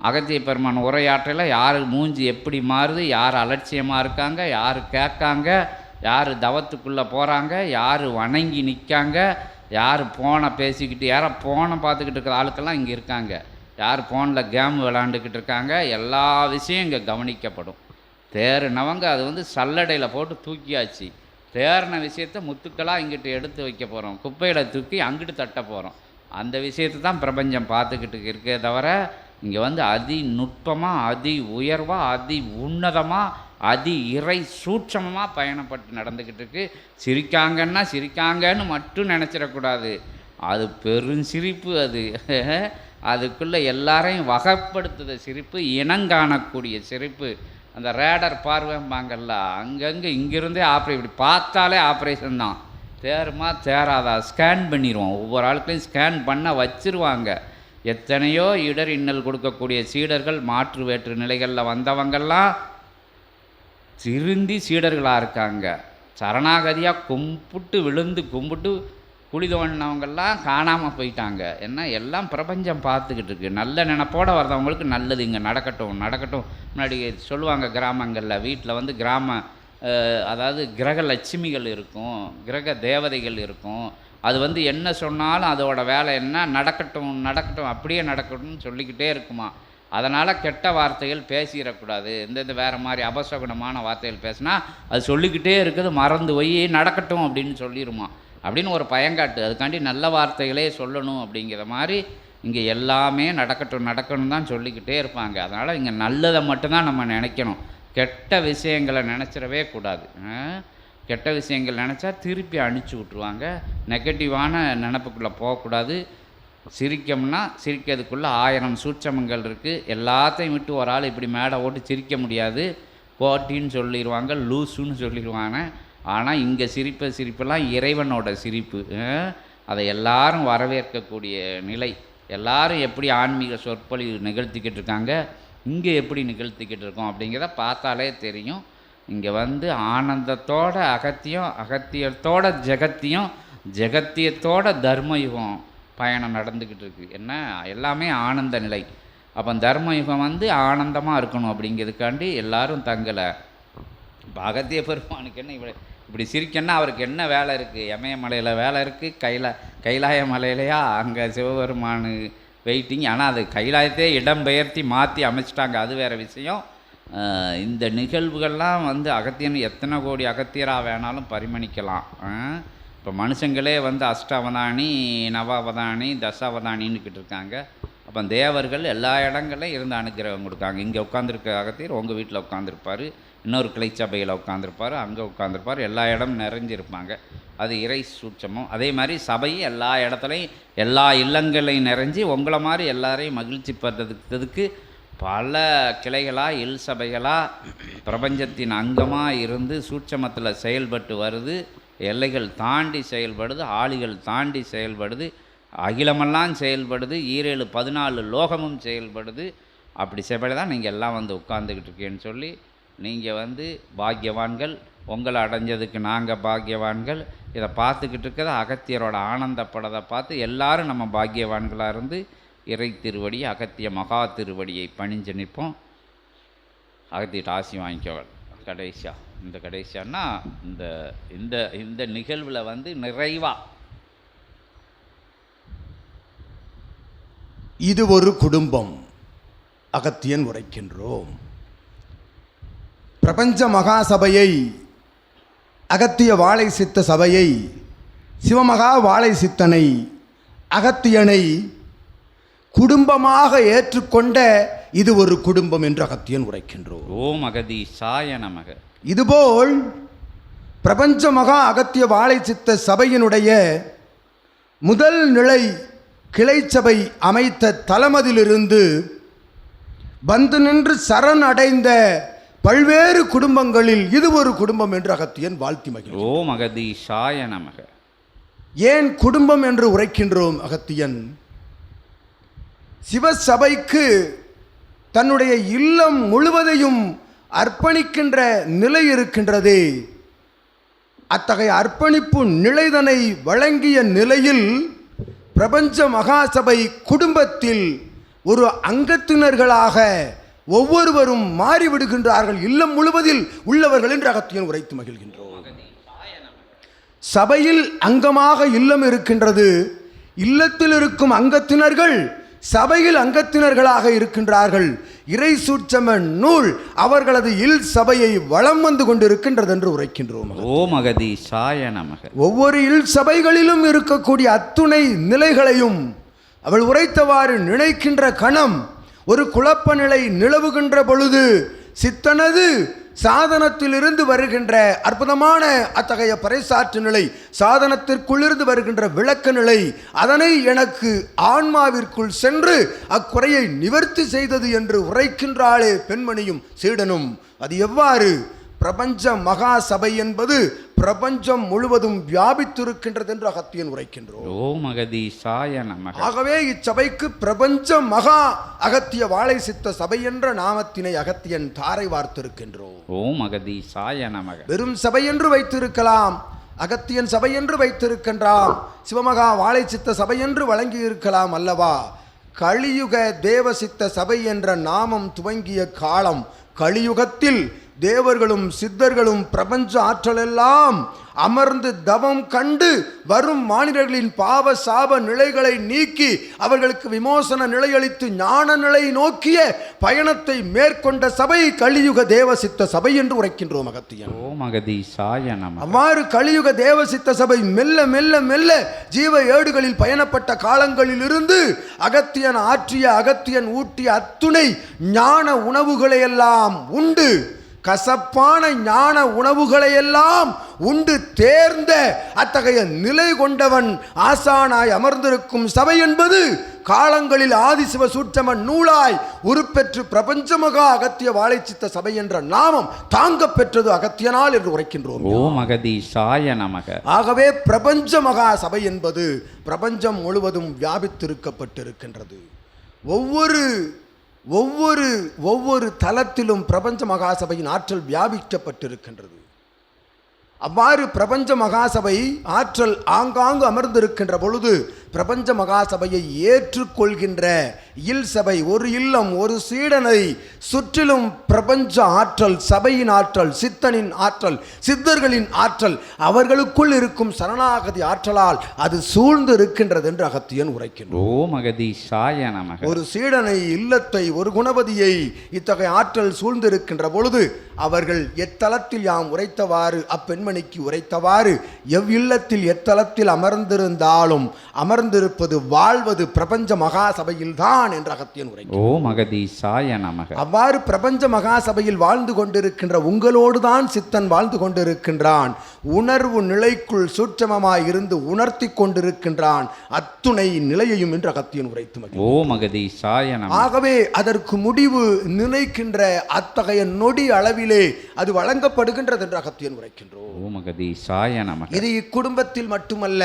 அகத்திய பெருமான் உரையாற்றையில் யார் மூஞ்சி எப்படி மாறுது, யார் அலட்சியமாக இருக்காங்க, யார் கேட்காங்க, யார் தவத்துக்குள்ளே போகிறாங்க, யார் வணங்கி நிற்காங்க, யார் ஃபோனை பேசிக்கிட்டு, யாரோ ஃபோனை பார்த்துக்கிட்டு இருக்கிற ஆளுக்கெல்லாம் இங்கே இருக்காங்க, யார் ஃபோனில் கேம் விளாண்டுக்கிட்டு இருக்காங்க, எல்லா விஷயம் இங்கே கவனிக்கப்படும். தேறினவங்க அது சல்லடையில் போட்டு தூக்கியாச்சு. தேறின விஷயத்தை முத்துக்களாக இங்கிட்டு எடுத்து வைக்க போகிறோம், குப்பையில் தூக்கி அங்கிட்டு தட்ட போகிறோம். அந்த விஷயத்தை தான் பிரபஞ்சம் பார்த்துக்கிட்டு இருக்கே தவிர, இங்கே அதி நுட்பமாக, அதி உயர்வாக, அதி உன்னதமாக, அதி இறை சூட்சமமாக பயணப்பட்டு நடந்துக்கிட்டு இருக்கு. சிரிக்காங்கன்னா சிரிக்காங்கன்னு மட்டும் நினச்சிடக்கூடாது, அது பெருஞ்சிரிப்பு. அதுக்குள்ளே எல்லாரையும் வகைப்படுத்துத சிரிப்பு, இனங்காணக்கூடிய சிரிப்பு. அந்த ரேடர் பார்வைம்பாங்கல்ல, அங்கங்கே இங்கேருந்தே இப்படி பார்த்தாலே ஆப்ரேஷன் தான். தேருமா தேராதா ஸ்கேன் பண்ணிடுவோம். ஒவ்வொரு ஆளுக்களையும் ஸ்கேன் பண்ண வச்சுருவாங்க. எத்தனையோ இடர் இன்னல் கொடுக்கக்கூடிய சீடர்கள், மாற்று வேற்று நிலைகளில் வந்தவங்கள்லாம் திருந்தி சீடர்களாக இருக்காங்க. சரணாகதியாக கும்பிட்டு விழுந்து கும்பிட்டு குளிதவண்ணவங்கள்லாம் காணாமல் போயிட்டாங்க. ஏன்னா எல்லாம் பிரபஞ்சம் பார்த்துக்கிட்டு இருக்கு. நல்ல நினப்போடு வர்றவங்களுக்கு நல்லது இங்கே நடக்கட்டும் நடக்கட்டும். முன்னாடி சொல்லுவாங்க கிராமங்களில், வீட்டில் கிராம அதாவது கிரக லட்சுமிகள் இருக்கும், கிரக தேவதைகள் இருக்கும். அது என்ன சொன்னாலும் அதோட வேலை என்ன, நடக்கட்டும் நடக்கட்டும் அப்படியே நடக்கட்டும்னு சொல்லிக்கிட்டே இருக்குமா. அதனால் கெட்ட வார்த்தைகள் பேசிடக்கூடாது. இந்த வேறு மாதிரி அபசகுணமான வார்த்தைகள் பேசினா அது சொல்லிக்கிட்டே இருக்குது, மறந்து போய் நடக்கட்டும் அப்படின்னு சொல்லிடுமா அப்படின்னு ஒரு பயங்காட்டு. அதுக்காண்டி நல்ல வார்த்தைகளே சொல்லணும் அப்படிங்கிற மாதிரி இங்கே எல்லாமே நடக்கட்டும் நடக்கணும் தான் சொல்லிக்கிட்டே இருப்பாங்க. அதனால் இங்கே நல்லதை மட்டும்தான் நம்ம நினைக்கணும், கெட்ட விஷயங்களை நினச்சிடவே கூடாது. கெட்ட விஷயங்கள் நினச்சா திருப்பி அனுப்பிச்சி விட்ருவாங்க. நெகட்டிவான நினப்புக்குள்ளே போகக்கூடாது. சிரிக்கம்னா சிரிக்கிறதுக்குள்ளே 1000 சூட்சமங்கள் இருக்குது. எல்லாத்தையும் விட்டு ஒரு ஆள் இப்படி மேடை ஓட்டு சிரிக்க முடியாது. கோட்டின்னு சொல்லிடுவாங்க, லூசுன்னு சொல்லிடுவாங்க. ஆனால் இங்கே சிரிப்பெல்லாம் இறைவனோட சிரிப்பு. அதை எல்லாரும் வரவேற்கக்கூடிய நிலை. எல்லாரும் எப்படி ஆன்மீக சொற்பொழிவு நிகழ்த்திக்கிட்டு இருக்காங்க, இங்கே எப்படி நிகழ்த்திக்கிட்டு இருக்கோம் அப்படிங்கிறத பார்த்தாலே தெரியும். இங்கே ஆனந்தத்தோட அகத்தியம், அகத்தியத்தோட ஜெகத்தியம், ஜெகத்தியத்தோட தர்மயுகம் பயணம் நடந்துக்கிட்டு இருக்குது. என்ன எல்லாமே ஆனந்த நிலை. அப்போ தர்மயுகம் ஆனந்தமாக இருக்கணும் அப்படிங்கிறதுக்காண்டி எல்லாரும் தங்களை இப்போ அகத்திய பெருமானுக்கு என்ன இப்படி சிரிக்கன்னா அவருக்கு என்ன வேலை இருக்குது? இமயமலையில் வேலை இருக்குது, கைலாய மலையிலையா அங்கே சிவபெருமானு வெயிட்டிங். ஆனால் அது கைலாயத்தையே இடம்பெயர்த்தி மாற்றி அமைச்சிட்டாங்க, அது வேறு விஷயம். இந்த நிகழ்வுகள்லாம் அகத்தியன் எத்தனை கோடி அகத்தியராக வேணாலும் பரிமணிக்கலாம். இப்போ மனுஷங்களே அஷ்டாவதானி, நவாவதானி, தசாவதானின்னுக்கிட்டு இருக்காங்க. அப்போ தேவர்கள் எல்லா இடங்கள்லையும் இருந்து அனுக்கிரகம் கொடுக்காங்க. இங்கே உட்காந்துருக்க அகத்தியர் உங்கள் வீட்டில் உட்காந்துருப்பார், இன்னொரு கிளைச்சபையில் உட்காந்துருப்பார், அங்கே உட்காந்துருப்பார், எல்லா இடமும் நிறைஞ்சிருப்பாங்க. அது இறை சூட்சமும். அதே மாதிரி சபை எல்லா இடத்துலையும் எல்லா இல்லங்களையும் நிறைஞ்சி உங்களை மாதிரி எல்லாரையும் மகிழ்ச்சி படுறதுக்கு பல கிளைகளாக இல் சபைகளாக பிரபஞ்சத்தின் அங்கமாக இருந்து சூட்சமத்தில் செயல்பட்டு வருது. எல்லைகள் தாண்டி செயல்படுது, ஆளிகள் தாண்டி செயல்படுது, அகிலமெல்லாம் செயல்படுது, 14 லோகமும் செயல்படுது. அப்படி செயல்பட தான் நீங்கள் எல்லாம் உட்காந்துக்கிட்டு இருக்கேன்னு சொல்லி நீங்கள் பாக்கியவான்கள். உங்களை அடைஞ்சதுக்கு நாங்கள் பாக்கியவான்கள். இதை பார்த்துக்கிட்டு இருக்கிறத அகத்தியரோட ஆனந்தப்படதை பார்த்து எல்லாரும் நம்ம பாக்கியவான்களாக இருந்து இறை திருவடி, அகத்திய மகா திருவடியை பணிஞ்சு நிற்போம். அகத்தியிட்ட ஆசி வாங்கிக்கவள். கடைசியான்னா இந்த இந்த இந்த நிகழ்வில் நிறைவாக இது ஒரு குடும்பம் அகத்தியன் உரைக்கின்றோம். பிரபஞ்ச மகாசபையை, அகத்திய வாழை சித்த சபையை, சிவமகா வாழை சித்தனை, அகத்தியனை குடும்பமாக ஏற்றுக்கொண்ட இது ஒரு குடும்பம் என்று அகத்தியன் உரைக்கின்றோம். ஓம் அகதீசாய நமக. இதுபோல் பிரபஞ்ச மகா அகத்திய வாழை சித்த சபையினுடைய முதல் நிலை கிளைச்சபை அமைத்த தலமதிலிருந்து வந்து நின்று சரண் அடைந்த பல்வேறு குடும்பங்களில் இது ஒரு குடும்பம் என்று அகத்தியன் வாழ்த்தி மகிழ்கிறார். ஓம் அகதீஷாய நமக. ஏன் குடும்பம் என்று உரைக்கின்றோம்? அகத்தியன் சிவசபைக்கு தன்னுடைய இல்லம் முழுவதையும் அர்ப்பணிக்கின்ற நிலை இருக்கின்றதே, அத்தகைய அர்ப்பணிப்பு நிலைதனை வழங்கிய நிலையில் பிரபஞ்ச மகாசபை குடும்பத்தில் ஒரு அங்கத்தினர்களாக ஒவ்வொருவரும் மாறிவிடுகின்றார்கள், இல்லம் முழுவதில் உள்ளவர்கள் என்று அகத்தியன் உரைத்து மகிழ்கின்றோம். சபையில் அங்கமாக இல்லம் இருக்கின்றது, இல்லத்தில் இருக்கும் அங்கத்தினர்கள் சபையில் அங்கத்தினர்களாக இருக்கின்றார்கள். இறை சூட்சம நூல் அவர்களது இல் சபையை வலம் வந்து கொண்டிருக்கின்றது என்று உரைக்கின்றோம். ஓம் அகதீஷாய நமக. ஒவ்வொரு இல் சபைகளிலும் இருக்கக்கூடிய அத்துணை நிலைகளையும் அவள் உரைத்தவாறு நினைக்கின்ற கணம் ஒரு குழப்ப நிலை நிலவுகின்ற பொழுது சித்தனது சாதனத்திலிருந்து வருகின்ற அற்புதமான அத்தகைய பறைசாற்று நிலை, சாதனத்திற்குள்ளிருந்து வருகின்ற விளக்க நிலை, அதனை எனக்கு ஆன்மாவிற்குள் சென்று அக்குறையை நிவர்த்தி செய்தது என்று உரைக்கின்றாளே பெண்மணியும் சீடனும். அது எவ்வாறு? பிரபஞ்ச மகா சபை என்பது பிரபஞ்சம் முழுவதும் வியாபித்திருக்கின்றது என்று அகத்தியன் உரைக்கின்றோம். ஓம் அகதீஷாய நமக. ஆகவே இச்சபைக்கு பிரபஞ்ச மகா அகத்திய வாழை சித்த சபை என்ற நாமத்தினை அகத்தியன் தாரை வார்த்திருக்கின்றோம். ஓம் அகதீஷாய நமக. வெறும் சபை என்று வைத்திருக்கலாம், அகத்தியன் சபை என்று வைத்திருக்கின்றான், சிவமகா வாழை சித்த சபை என்று வழங்கி இருக்கலாம் அல்லவா? கலியுக தேவசித்த சபை என்ற நாமம் துவங்கிய காலம், கலியுகத்தில் தேவர்களும் சித்தர்களும் பிரபஞ்ச ஆற்றலெல்லாம் அமர்ந்து தவம் கண்டு வரும் மாநிலர்களின் பாவ சாப நிலைகளை நீக்கி அவர்களுக்கு விமோசன நிலையளித்து ஞான நிலை நோக்கிய பயணத்தை மேற்கொண்ட சபை கலியுக தேவசித்த சபை என்று உரைக்கின்றோம் அகத்தியன். ஓம் அகதீஷாய நமக. அவ்வாறு கலியுக தேவசித்த சபை மெல்ல மெல்ல மெல்ல ஜீவ ஏடுகளில் பயணப்பட்ட காலங்களில் இருந்து அகத்தியன் ஆற்றிய அகத்தியன் ஊட்டிய அத்துணை ஞான உணவுகளை எல்லாம் உண்டு, கசப்பான ஞான உணவுகளையெல்லாம் உண்டு தேர்ந்த அத்தகைய நிலை கொண்டவன் ஆசானாய் அமர்ந்திருக்கும் சபை என்பது காலங்களில் ஆதிசிவ சூட்சம நூலாய் உருப்பெற்று பிரபஞ்சமகா அகத்திய வாழைச்சித்த சபை என்ற நாமம் தாங்க பெற்றது அகத்தியனால் என்று உரைக்கின்றோம். ஓம் அகதீஷாய நமக. ஆகவே பிரபஞ்ச மகா சபை என்பது பிரபஞ்சம் முழுவதும் வியாபித்திருக்கப்பட்டிருக்கின்றது. ஒவ்வொரு தலத்திலும் பிரபஞ்ச மகாசபையின் ஆற்றல் வியாபிக்கப்பட்டிருக்கின்றது. அவ்வாறு பிரபஞ்ச மகாசபை ஆற்றல் ஆங்காங்கு அமர்ந்திருக்கின்ற பொழுது பிரபஞ்ச மகாசபையை ஏற்றுக்கொள்கின்ற இல் சபை, ஒரு இல்லம், ஒரு சீடனை சுற்றிலும் பிரபஞ்ச ஆற்றல், சபையின் ஆற்றல், சித்தனின் ஆற்றல், சித்தர்களின் ஆற்றல், அவர்களுக்குள் இருக்கும் சரணாகதி ஆற்றலால் அது சூழ்ந்து இருக்கின்றது என்று அகத்தியன் உரைக்கின்றார். ஓம் அகதீஷாய நமக. ஒரு சீடனை, இல்லத்தை, ஒரு குணபதியை இத்தகைய ஆற்றல் சூழ்ந்திருக்கின்ற பொழுது அவர்கள் எத்தலத்தில் யாம் உரைத்தவாறு அப்பெண்மணிக்கு உரைத்தவாறு எவ்வில்லத்தில் எத்தலத்தில் அமர்ந்திருந்தாலும் அமர்ந்திருப்பது வாழ்வது பிரபஞ்ச மகாசபையில் தான் என்று அகத்தியன் உரைக்கிறார். ஓம் அகதீஷாய நமக. அவ்வாறு பிரபஞ்ச மகாசபையில் வாழ்ந்து கொண்டிருக்கின்ற உங்களோடு தான் சித்தன் வாழ்ந்து கொண்டிருக்கின்றான். உணர்வு நிலைக்குள் சூட்சமமாய் இருந்து உணர்த்தி கொண்டிருக்கின்றான் அத்துணை நிலையையும் என்று அகத்தியன் உரைத்து மகிழ்ந்தார். ஓம் அகதீஷாய நமக. ஆகவே அதற்கு முடிவு நினைக்கின்ற அத்தகைய நொடி அளவிலே அது வழங்கப்படுகின்றது என்று அகத்தியன் உரைக்கின்றோம். ஓம் அகதீஷாய நமக. இது இக்குடும்பத்தில் மட்டுமல்ல,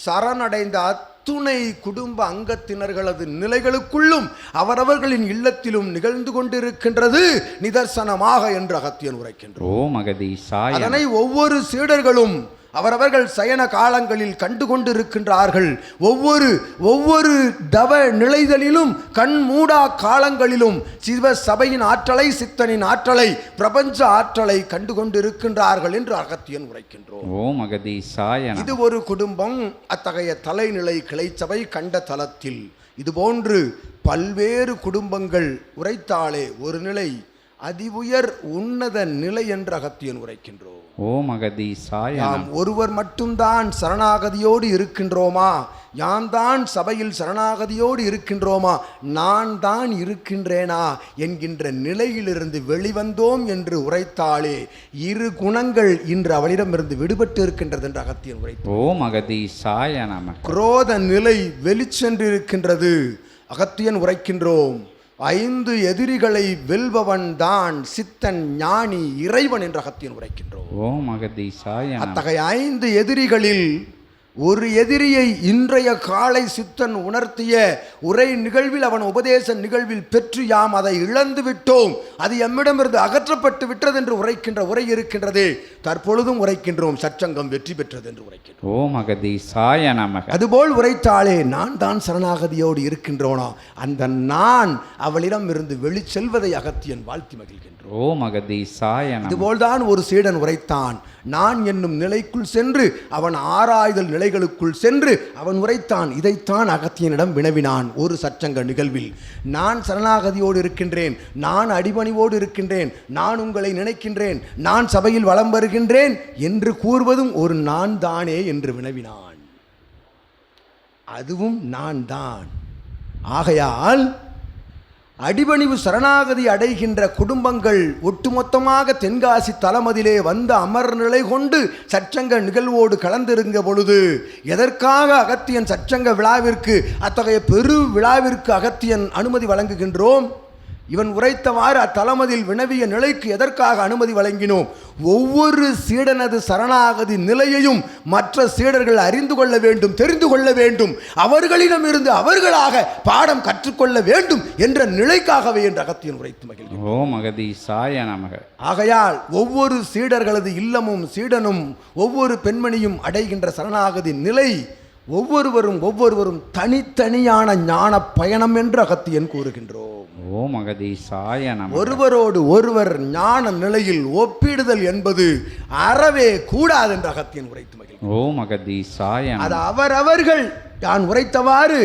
சரணடைந்த அத்துணை குடும்ப அங்கத்தினர்களது நிலைகளுக்குள்ளும் அவரவர்களின் இல்லத்திலும் நிகழ்ந்து கொண்டிருக்கின்றது நிதர்சனமாக என்று அகத்தியன் உரைக்கின்றோம். ஓம் அகதீஷாய. அதனை ஒவ்வொரு சீடர்களும் அவரவர்கள் சயன காலங்களில் கண்டு கொண்டிருக்கின்றார்கள். ஒவ்வொரு தவ நிலைகளிலும் கண் மூடா காலங்களிலும் சிவ சபையின் ஆற்றலை, சித்தனின் ஆற்றலை, பிரபஞ்ச ஆற்றலை கண்டு கொண்டிருக்கின்றார்கள் என்று அகத்தியன் உரைக்கின்றோம். ஓம் அகதீஷாய. இது ஒரு குடும்பம். அத்தகைய தலைநிலை கிளைச்சபை கண்ட தலத்தில் இதுபோன்று பல்வேறு குடும்பங்கள் உரைத்தாலே ஒரு நிலை அதிஉயர் உன்னத நிலை என்று அகத்தியன் உரைக்கின்றோம். ஓம் அகதீஷாய. நாம் ஒருவர் மட்டும்தான் சரணாகதியோடு இருக்கின்றோமா? யாம் தான் சபையில் சரணாகதியோடு இருக்கின்றோமா? நான் தான் இருக்கின்றேனா என்கின்ற நிலையிலிருந்து வெளிவந்தோம் என்று உரைத்தாலே இரு குணங்கள் இன்று அவளிடமிருந்து விடுபட்டு இருக்கின்றது என்று அகத்தியன் உரைத்தார். ஓம் அகதீஷாய நமக. குரோத நிலை வெளிச்சென்று இருக்கின்றது. அகத்தியன் உரைக்கின்றோம். 5 எதிரிகளை வெல்பவன் தான் சித்தன், ஞானி, இறைவன் என்ற அகத்தியன் உரைக்கின்றோம். ஓம் அகதீசாய நமக. அத்தகைய 5 எதிரிகளில் ஒரு எதிரியை இன்றைய காலை சித்தன் உணர்த்திய உரை நிகழ்வில், அவன் உபதேச நிகழ்வில் பெற்று யாம் அதை இழந்து விட்டோம், அது எம்மிடமிருந்து அகற்றப்பட்டு விட்டது என்று உரைக்கின்ற உரை இருக்கின்றது. தற்பொழுதும் உரைக்கின்றோம், சற்சங்கம் வெற்றி பெற்றது என்று உரைக்கின்றோம். ஓம் அகதீசாய நமக. அதுபோல் உரைத்தாலே நான் தான் சரணாகதியோடு இருக்கின்றோனோ, அந்த நான் அவளிடம் இருந்து வெளி செல்வதை அகத்தியன் வாழ்த்தி மகிழ்கின்றோம். ஓம் அகதீசாய நமக. இதுபோல்தான் ஒரு சீடன் உரைத்தான். நான் என்னும் நிலைக்குள் சென்று அவன் ஆராய்தல் நிலைகளுக்குள் சென்று அவன் உரைத்தான். இதைத்தான் அகத்தியனிடம் வினவினான் ஒரு சற்சங்க நிகழ்வில். நான் சரணாகதியோடு இருக்கின்றேன், நான் அடிபணிவோடு இருக்கின்றேன், நான் உங்களை நினைக்கின்றேன், நான் சபையில் வலம் வருகின்றேன் என்று கூறுவதும் ஒரு நான் தானே என்று வினவினான். அதுவும் நான் தான். ஆகையால் அடிபணிவு சரணாகதி அடைகின்ற குடும்பங்கள் ஒட்டுமொத்தமாக தென்காசி தலமதிலே வந்த அமர் நிலை கொண்டு சற்சங்க நிகழ்வோடு கலந்திருந்த பொழுது, எதற்காக அகத்தியன் சற்சங்க விழாவிற்கு, அத்தகைய பெரு விழாவிற்கு அகத்தியன் அனுமதி வழங்குகின்றோம்? இவன் உரைத்தவாறு அத்தலமதில் வினவிய நிலைக்கு எதற்காக அனுமதி வழங்கினோம்? ஒவ்வொரு சீடனது சரணாகதி நிலையையும் மற்ற சீடர்கள் அறிந்து கொள்ள வேண்டும், தெரிந்து கொள்ள வேண்டும், அவர்களிடமிருந்து அவர்களாக பாடம் கற்றுக்கொள்ள வேண்டும் என்ற நிலைக்காகவே என்று அகத்தியன் உரைத்து மகிழ்கிறார். ஓம் அகதீசாய நமக. ஆகையால் ஒவ்வொரு சீடர்களது இல்லமும் சீடனும் ஒவ்வொரு பெண்மணியும் அடைகின்ற சரணாகதி நிலை ஒவ்வொருவரும் தனித்தனியான ஞான பயணம் என்று அகத்தியன் கூறுகின்றோம். ஓம் அகதீசாய நமக. ஒருவரோடு ஒருவர் ஞான நிலையில் ஒப்பிடுதல் என்பது அறவே கூடாது என்று அகத்தியன் உரைத்து மகிழ்கிறார். ஓம் அகதீசாய நமக. அது அவரவர்கள் நான் உரைத்தவாறு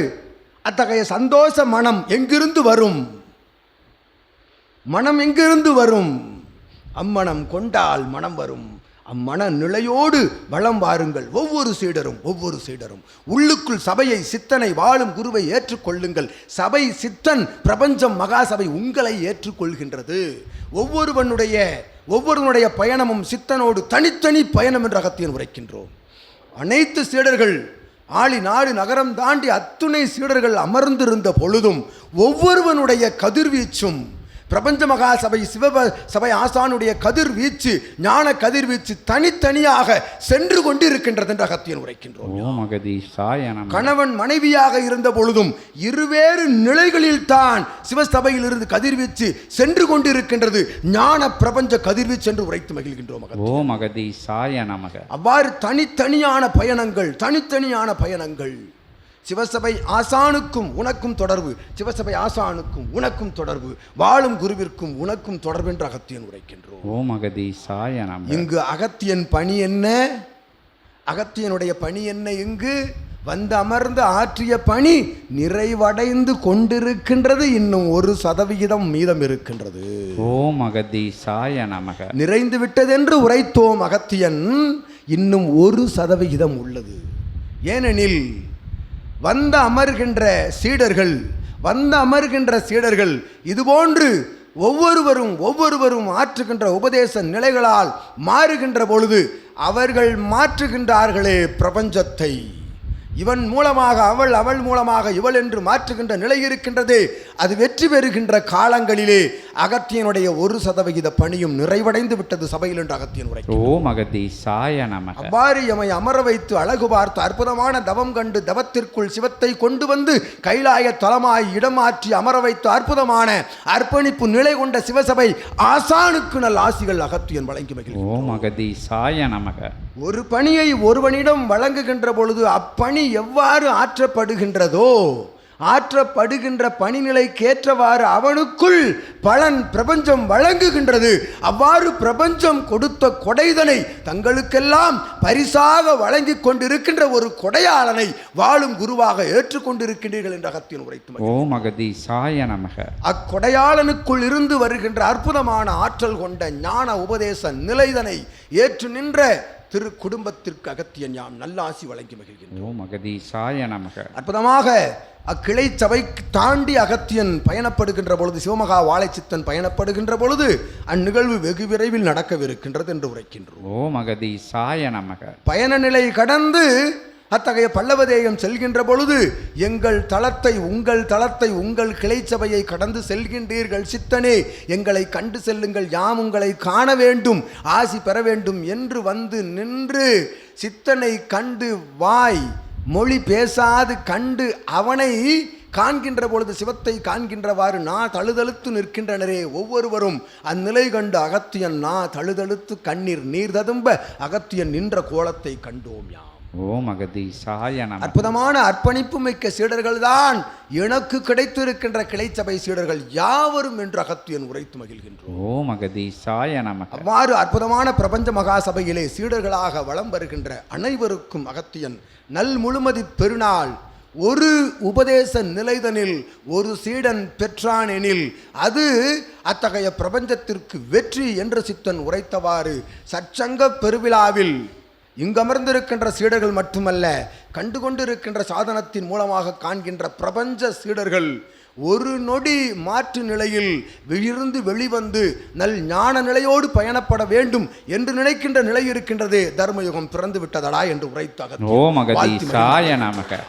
அத்தகைய சந்தோஷ மனம் எங்கிருந்து வரும்? மனம் எங்கிருந்து வரும்? அம்மனம் கொண்டால் மனம் வரும். அம்மன நிலையோடு வளம் வாருங்கள். ஒவ்வொரு சீடரும் உள்ளுக்குள் சபையை, சித்தனை, வாழும் குருவை ஏற்றுக்கொள்ளுங்கள். சபை, சித்தன், பிரபஞ்சம், மகாசபை உங்களை ஏற்றுக்கொள்கின்றது. ஒவ்வொருவனுடைய பயணமும் சித்தனோடு தனித்தனி பயணம் என்று அகத்தியன் உரைக்கின்றோம். அனைத்து சீடர்கள் ஆளி நாடு நகரம் தாண்டி அத்துணை சீடர்கள் அமர்ந்திருந்த பொழுதும் ஒவ்வொருவனுடைய கதிர்வீச்சும், பிரபஞ்ச மகாசபை சிவசபை ஆசானுடைய கதிர்வீச்சு, ஞான கதிர்வீச்சு தனித்தனியாக சென்று கொண்டு இருக்கின்றது என்று அகத்தியன் உரைக்கின்றோம். ஓம் அகதீசாய நமக. கணவன் மனைவியாக இருந்த பொழுதும் இருவேறு நிலைகளில் தான் சிவசபையில் இருந்து கதிர்வீச்சு சென்று கொண்டு இருக்கின்றது. ஞான பிரபஞ்ச கதிர்வீச்சு என்று உரைத்து மகிழ்கின்றோம். ஓம் அகதீசாய நமக. அவ்வாறு தனித்தனியான பயணங்கள் சிவசபை ஆசானுக்கும் உனக்கும் தொடர்பு, சிவசபை ஆசானுக்கும் உனக்கும் தொடர்பு, வாழும் குருவிற்கும் உனக்கும் தொடர்பு என்று அகத்தியன் உரைக்கின்றோம். ஓம் அகதீசாய நமக. இங்கு அகத்தியன் பணி என்ன? அகத்தியனுடைய பணி என்ன? இங்கு வந்து அமர்ந்து ஆற்றிய பணி நிறைவடைந்து கொண்டிருக்கின்றது. இன்னும் 1% மீதம் இருக்கின்றது. ஓம் அகதீசாய நமக. நிறைந்து விட்டதென்று உரைத்தோம் அகத்தியன். இன்னும் 1% உள்ளது. ஏனெனில் வந்த அமர்கின்ற சீடர்கள் இதுபோன்று ஒவ்வொருவரும் ஆற்றுகின்ற உபதேச நிலைகளால் மாறுகின்ற பொழுது அவர்கள் மாற்றுகின்றார்களே பிரபஞ்சத்தை. இவன் மூலமாக அவள் மூலமாக இவள் என்று மாற்றுகின்ற நிலை இருக்கின்றது. அது வெற்றி பெறுகின்ற காலங்களிலே அகத்தியனுடைய 1% பணியும் நிறைவடைந்து விட்டது சபையில் என்று அகத்தியன் உரைக்கிறார். ஓம் அகதீசாய நமக. அவ்வாறு எமை அமர வைத்து அழகு பார்த்து அற்புதமான தவம் கண்டு தவத்திற்குள் சிவத்தை கொண்டு வந்து கைலாய தலமாய் இடமாற்றி அமர வைத்து அற்புதமான அர்ப்பணிப்பு நிலை கொண்ட சிவசபை ஆசானுக்கு நல் ஆசிகள் அகத்தியன் வழங்கி மகிழ்கிறார். ஓம் அகதீசாய நமக. ஒரு பணியை ஒருவனிடம் வழங்குகின்ற பொழுது அப்பணி எவ்வாறு ஆற்றப்படுகின்றதோ, ஆற்றப்படுகின்ற பணிநிலைக்கேற்றவாறு அவனுக்குள் பலன் பிரபஞ்சம் வழங்குகின்றது. அவ்வாறு பிரபஞ்சம் கொடுத்த கொடைதனை தங்களுக்கெல்லாம் பரிசாக வழங்கி கொண்டிருக்கின்ற ஒரு கொடையாளனை வாழும் குருவாக ஏற்றுக்கொண்டிருக்கின்றீர்கள் என்ற அகத்தியன் உரைத்து. ஓம் அகதீசாய நமக. அக்கொடையாளனுக்குள் இருந்து வருகின்ற அற்புதமான ஆற்றல் கொண்ட ஞான உபதேச நிலைதனை ஏற்று நின்ற திரு குடும்பத்திற்கு அகத்தியன் யாம் நல்ல ஆசி வழங்கி மகிழ்கின்றோம். ஓம் அகதீசாய நமக. அற்புதமாக அக்கிளை சபைக்கு தாண்டி அகத்தியன் பயணப்படுகின்ற பொழுது, சிவமகா வாழைச்சித்தன் பயணப்படுகின்ற பொழுது அந்நிகழ்வு வெகு விரைவில் நடக்கவிருக்கின்றது என்று உரைக்கின்றோம். ஓம் அகதீசாய நமக. பயண நிலை கடந்து அத்தகைய பல்லவதேயம் செல்கின்ற பொழுது எங்கள் தளத்தை உங்கள் கிளைச்சபையை கடந்து செல்கின்றீர்கள் சித்தனே, எங்களை கண்டு செல்லுங்கள், யாம் உங்களை காண வேண்டும், ஆசி பெற வேண்டும் என்று வந்து நின்று சித்தனை கண்டு வாய் மொழி பேசாது கண்டு அவனை காண்கின்ற பொழுது சிவத்தை காண்கின்றவாறு நான் தழுதழுத்து நிற்கின்றனரே ஒவ்வொருவரும். அந்நிலை கண்டு அகத்தியன் நான் தழுதழுத்து கண்ணீர் நீர் ததும்ப அகத்தியன் நின்ற கோலத்தை கண்டோம் யாம். ஓம் அகதீசாய நமக. அற்புதமான அர்ப்பணிப்பு மிக்க சீடர்கள் தான் எனக்கு கிடைத்திருக்கின்ற கிளைச்சபை சீடர்கள் யாவரும் என்று அகத்தியன் உரைத்து மகிழ்கின்றோம். ஓம் அகதீசாய நமக. அவ்வாறு அற்புதமான பிரபஞ்ச மகாசபையிலே சீடர்களாக வலம் வருகின்ற அனைவருக்கும் அகத்தியன் நல் முழுமதி பெருநாள் ஒரு உபதேச நிலைதனில் ஒரு சீடன் பெற்றான் எனில் அது அத்தகைய பிரபஞ்சத்திற்கு வெற்றி என்று சித்தன் உரைத்தவாறு சற்சங்க பெருவிழாவில் இங்கமர்ந்திருக்கின்ற சீடர்கள் மட்டுமல்ல, கண்டுகொண்டிருக்கின்ற சாதனத்தின் மூலமாக காண்கின்ற பிரபஞ்ச சீடர்கள் ஒரு நொடி மாற்று நிலையில் விழிருந்து வெளிவந்து நல் ஞான நிலையோடு பயணப்பட வேண்டும் என்று நினைக்கின்ற நிலை இருக்கின்றது. தர்மயுகம் பிறந்து விட்டதடா என்று உரைத்தாக. ஓம் அகதீசாய நமக.